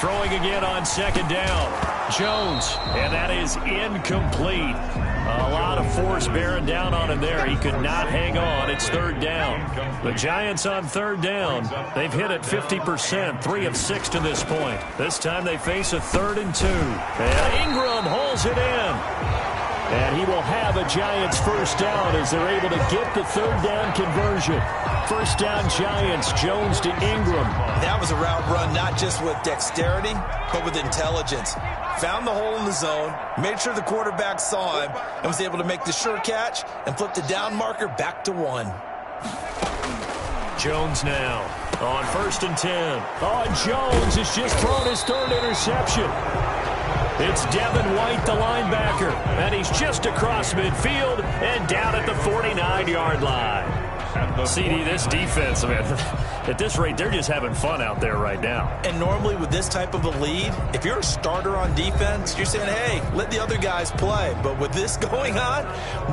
Throwing again on 2nd down. Jones. And that is incomplete. A lot of force bearing down on him there. He could not hang on. It's 3rd down. The Giants on 3rd down. They've hit it 50%, 3 of 6 to this point. This time they face a 3rd and 2. And Ingram holds it in. And he will have a Giants 1st down as they're able to get the 3rd down conversion. 1st down Giants, Jones to Ingram. That was a route run not just with dexterity, but with intelligence. Found the hole in the zone, made sure the quarterback saw him, and was able to make the sure catch and flip the down marker back to 1. Jones now on 1st and 10. Oh, Jones has just thrown his 3rd interception. It's Devin White, the linebacker, and he's just across midfield and down at the 49-yard line. CD, this defense, man, at this rate, they're just having fun out there right now. And normally with this type of a lead, if you're a starter on defense, you're saying, hey, let the other guys play. But with this going on,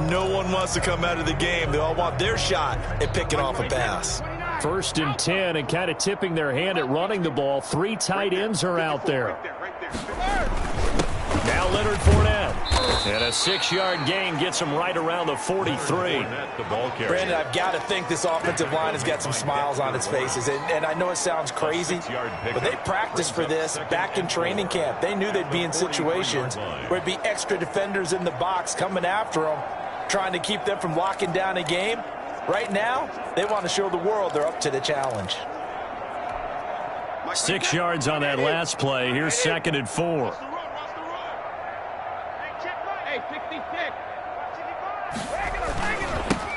no one wants to come out of the game. They all want their shot at picking off a pass. 1st and 10 and kind of tipping their hand at running the ball. 3 tight ends are out there. Now Leonard Fournette. And a 6-yard gain gets him right around the 43. Brandon, I've got to think this offensive line has got some smiles on its faces. And I know it sounds crazy, but they practiced for this back in training camp. They knew they'd be in situations where it'd be extra defenders in the box coming after them, trying to keep them from locking down a game. Right now, they want to show the world they're up to the challenge. 6 yards on that last play. Here's 2nd and 4.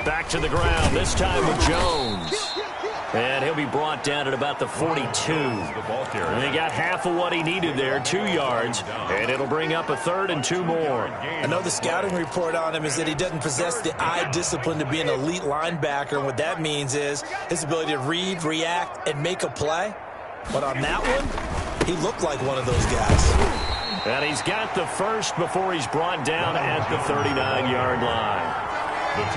Back to the ground, this time with Jones. And he'll be brought down at about the 42. And they got half of what he needed there, 2 yards. And it'll bring up a 3rd and 2 more. I know the scouting report on him is that he doesn't possess the eye discipline to be an elite linebacker. And what that means is his ability to read, react, and make a play. But on that one, he looked like one of those guys. And he's got the 1st before he's brought down at the 39-yard line.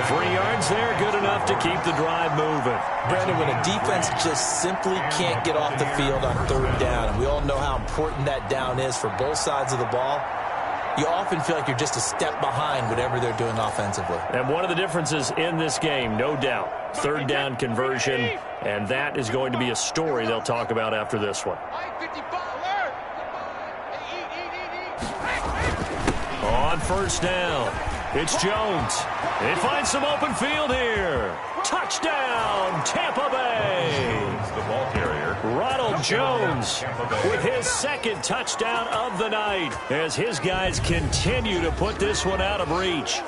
3 yards there, good enough to keep the drive moving. Brandon, when a defense just simply can't get off the field on 3rd down, and we all know how important that down is for both sides of the ball, you often feel like you're just a step behind whatever they're doing offensively. And one of the differences in this game, no doubt, 3rd down conversion, and that is going to be a story they'll talk about after this one. On 1st down, it's Jones. They find some open field here. Touchdown, Tampa Bay. The ball carrier, Ronald Jones with his 2nd touchdown of the night as his guys continue to put this one out of reach.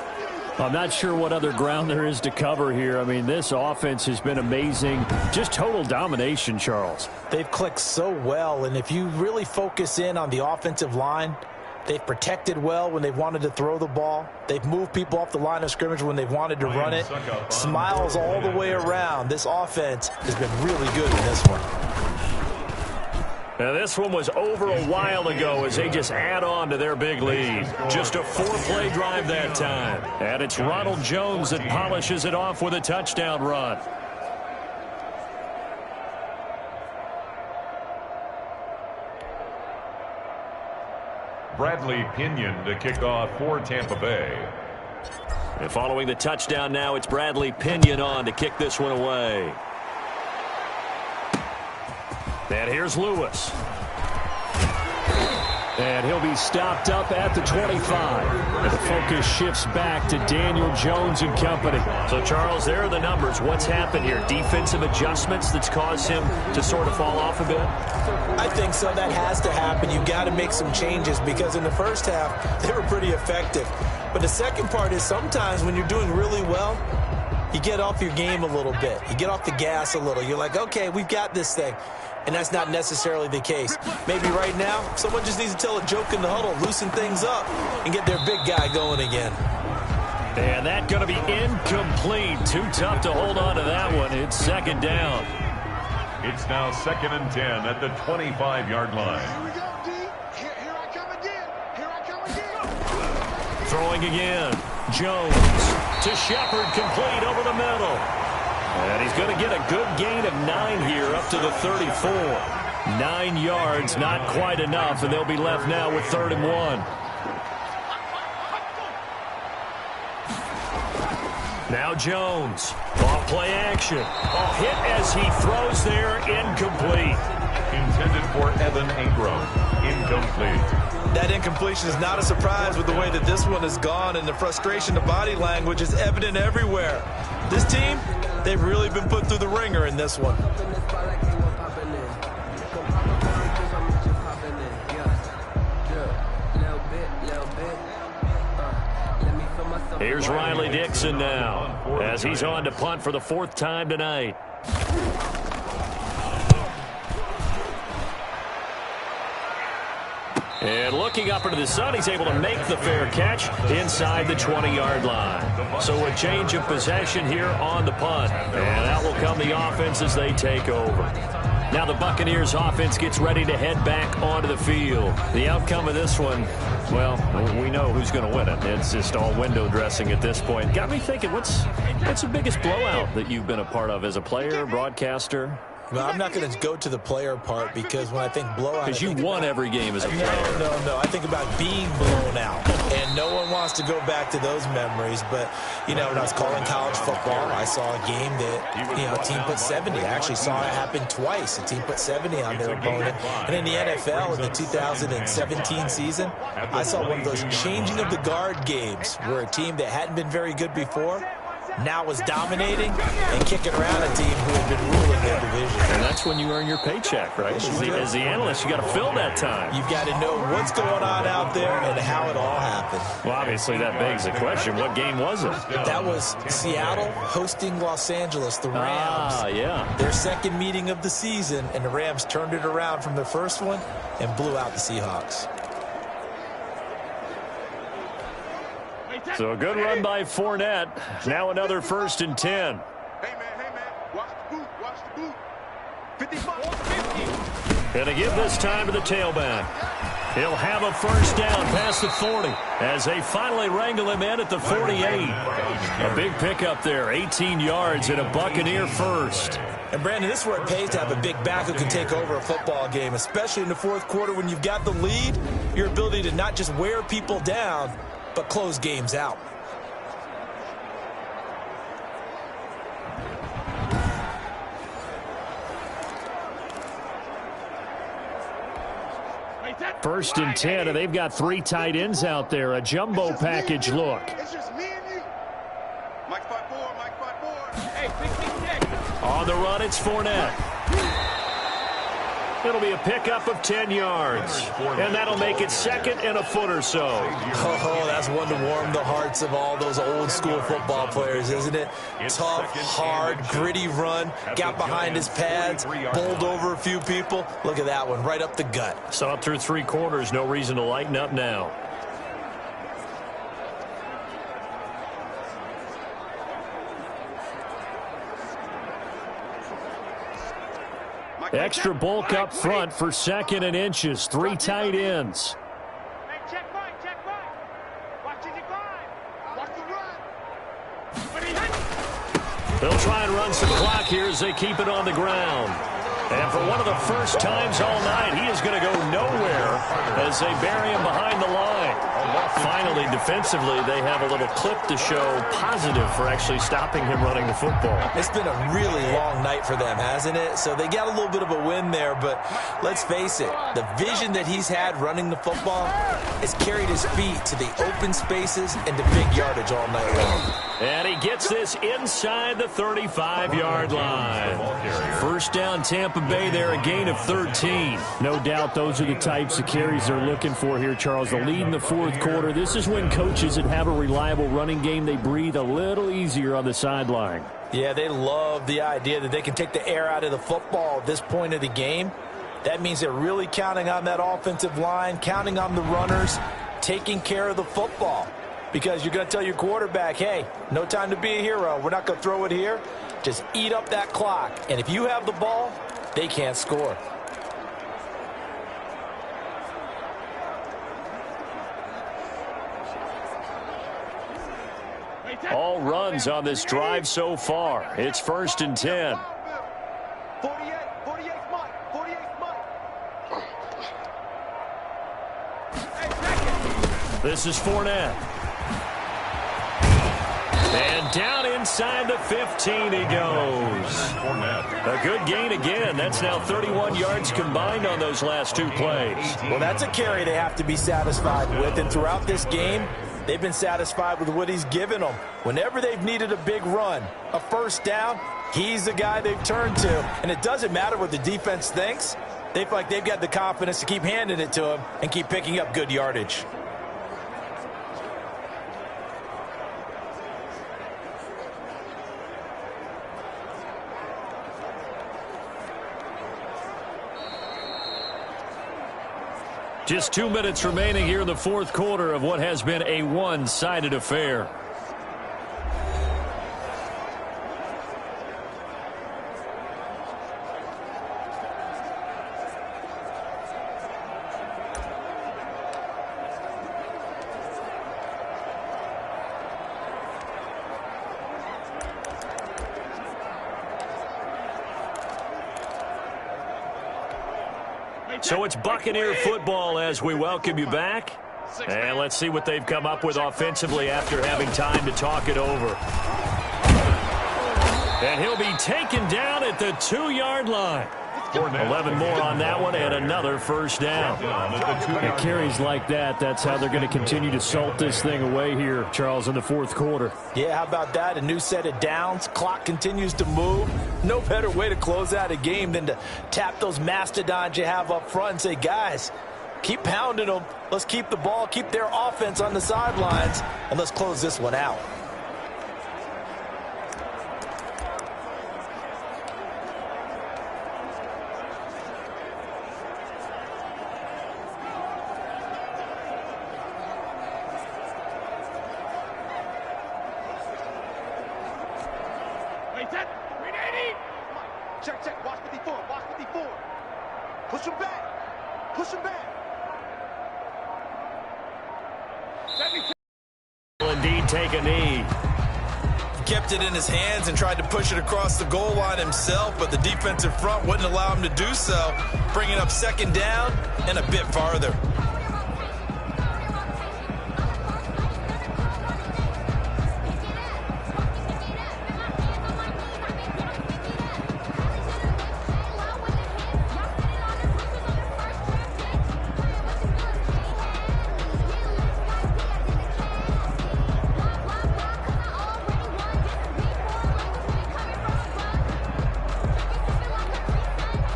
I'm not sure what other ground there is to cover here. I mean, this offense has been amazing. Just total domination, Charles. They've clicked so well, and if you really focus in on the offensive line, they've protected well when they've wanted to throw the ball. They've moved people off the line of scrimmage when they've wanted to run it. Smiles all the way around. This offense has been really good in this one. Now, this one was over a while ago as they just add on to their big lead. Just a 4-play drive that time. And it's Ronald Jones that polishes it off with a touchdown run. Bradley Pinion to kick off for Tampa Bay. And following the touchdown now, it's Bradley Pinion on to kick this one away. And here's Lewis. And he'll be stopped up at the 25. And the focus shifts back to Daniel Jones and company. So, Charles, there are the numbers. What's happened here? Defensive adjustments that's caused him to sort of fall off a bit? I think so. That has to happen. You've got to make some changes because in the first half, they were pretty effective. But the second part is sometimes when you're doing really well, you get off your game a little bit. You get off the gas a little. You're like, okay, we've got this thing. And that's not necessarily the case. Maybe right now, someone just needs to tell a joke in the huddle, loosen things up, and get their big guy going again. And that's going to be incomplete. Too tough to hold on to that one. It's second down. It's now 2nd and 10 at the 25-yard line. Here we go, D. Here I come again. Here I come again. Throwing again. Jones to Shepard, complete over the middle. And he's going to get a good gain of 9 here up to the 34. 9 yards, not quite enough, and they'll be left now with 3rd and 1. Now Jones. Off play action. A hit as he throws there, incomplete. Intended for Evan Ingram. Incomplete. That incompletion is not a surprise with the way that this one has gone, and the frustration, the body language is evident everywhere. This team, they've really been put through the ringer in this one. Here's Riley Dixon now as he's on to punt for the 4th time tonight. And looking up into the sun, he's able to make the fair catch inside the 20-yard line. So a change of possession here on the punt. And out will come the offense as they take over. Now the Buccaneers offense gets ready to head back onto the field. The outcome of this one, well, we know who's going to win it. It's just all window dressing at this point. Got me thinking, what's the biggest blowout that you've been a part of as a player, broadcaster? Well, I'm not going to go to the player part because when I think blowout... Because you won every game as a player. No. I think about being blown out. And no one wants to go back to those memories. But, you know, when I was calling college football, I saw a game that, you know, a team put 70. I actually saw it happen twice. A team put 70 on their opponent. And in the NFL, in the 2017 season, I saw one of those changing of the guard games where a team that hadn't been very good before now was dominating and kicking around a team who had been ruling their division. And that's when you earn your paycheck, right? As the analyst, you got to fill that time. You've got to know what's going on out there and how it all happened. Well, obviously, that begs the question, what game was it? That was Seattle hosting Los Angeles, the Rams. Yeah. Their second meeting of the season, and the Rams turned it around from their first one and blew out the Seahawks. So a good run by Fournette. Now another 1st and 10. Hey, man. Watch the boot. 50. Going to give this time to the tailback. He'll have a 1st down past the 40 as they finally wrangle him in at the 48. A big pickup there, 18 yards and a Buccaneer first. And, Brandon, this is where it pays to have a big back who can take over a football game, especially in the 4th quarter when you've got the lead, your ability to not just wear people down, but close games out. First and 10, and they've got 3 tight ends out there. A jumbo package look. It's just me and you. Mike 5-4. Hey, On the run, it's Fournette. It'll be a pickup of 10 yards. And that'll make it 2nd and a foot or so. Oh, that's one to warm the hearts of all those old school football players, isn't it? Tough, hard, gritty run. Got behind his pads, bowled over a few people. Look at that one, right up the gut. Saw it through 3 quarters. No reason to lighten up now. Extra bulk up front for 2nd and inches. 3 tight ends. Hey, check right. Watch it grind. Watch the run. They'll try and run some clock here as they keep it on the ground. And for one of the first times all night, he is going to go nowhere as they bury him behind the line. Finally, defensively, they have a little clip to show positive for actually stopping him running the football. It's been a really long night for them, hasn't it? So they got a little bit of a win there, but let's face it, the vision that he's had running the football has carried his feet to the open spaces and to big yardage all night long. And he gets this inside the 35-yard line. First down, Tampa Bay there, a gain of 13. No doubt those are the types of carries they're looking for here, Charles. The lead in the fourth quarter. This is when coaches that have a reliable running game, they breathe a little easier on the sideline. Yeah, they love the idea that they can take the air out of the football at this point of the game. That means they're really counting on that offensive line, counting on the runners, taking care of the football. Because you're going to tell your quarterback, hey, no time to be a hero. We're not going to throw it here. Just eat up that clock. And if you have the ball, they can't score. All runs on this drive so far. It's 1st and 10. 48 Mike. 48 Mike. This is Fournette. And down inside the 15 he goes. A good gain again. That's now 31 yards combined on those last two plays. Well, that's a carry they have to be satisfied with. And throughout this game, they've been satisfied with what he's given them. Whenever they've needed a big run, a first down, he's the guy they've turned to. And it doesn't matter what the defense thinks. They feel like they've got the confidence to keep handing it to him and keep picking up good yardage. Just 2 minutes remaining here in the fourth quarter of what has been a one-sided affair. So it's Buccaneer football as we welcome you back. And let's see what they've come up with offensively after having time to talk it over. And he'll be taken down at the 2-yard line. 11 more on that one and another first down. And carries like that, that's how they're going to continue to salt this thing away here, Charles, in the fourth quarter. Yeah, how about that? A new set of downs. Clock continues to move. No better way to close out a game than to tap those mastodons you have up front and say, guys, keep pounding them. Let's keep the ball, keep their offense on the sidelines, and let's close this one out. Check. Watch 54. Watch 54. Push him back. Push him back. Indeed, take a knee. Kept it in his hands and tried to push it across the goal line himself, but the defensive front wouldn't allow him to do so, bringing up second down and a bit farther.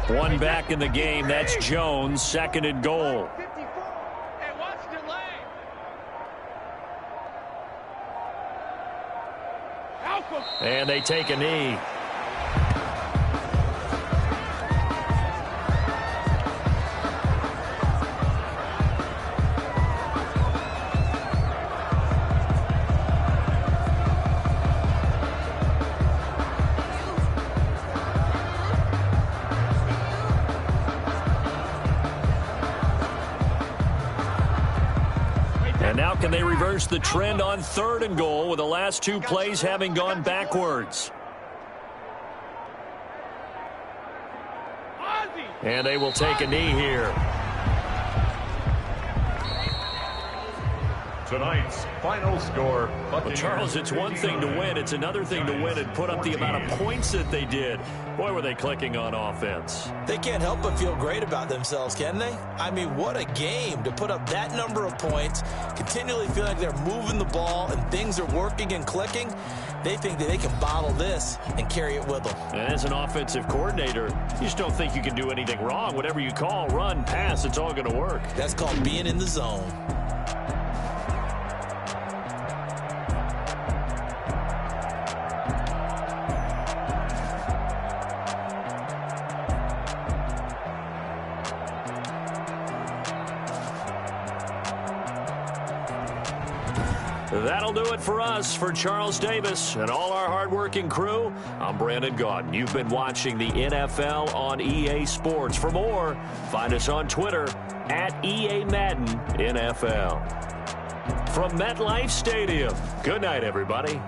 One back in the game. That's Jones, 2nd and goal. Hey, watch the lane. And they take a knee. And now can they reverse the trend on 3rd and goal with the last two plays having gone backwards? And they will take a knee here. Tonight's final score. Well, Charles, it's one thing to win. It's another thing to win and put up the amount of points that they did. Boy, were they clicking on offense. They can't help but feel great about themselves, can they? I mean, what a game to put up that number of points, continually feel like they're moving the ball and things are working and clicking. They think that they can bottle this and carry it with them. And as an offensive coordinator, you just don't think you can do anything wrong. Whatever you call, run, pass, it's all going to work. That's called being in the zone. That'll do it for us. For Charles Davis and all our hardworking crew, I'm Brandon Gaudin. You've been watching the NFL on EA Sports. For more, find us on Twitter at EA Madden NFL. From MetLife Stadium, good night, everybody.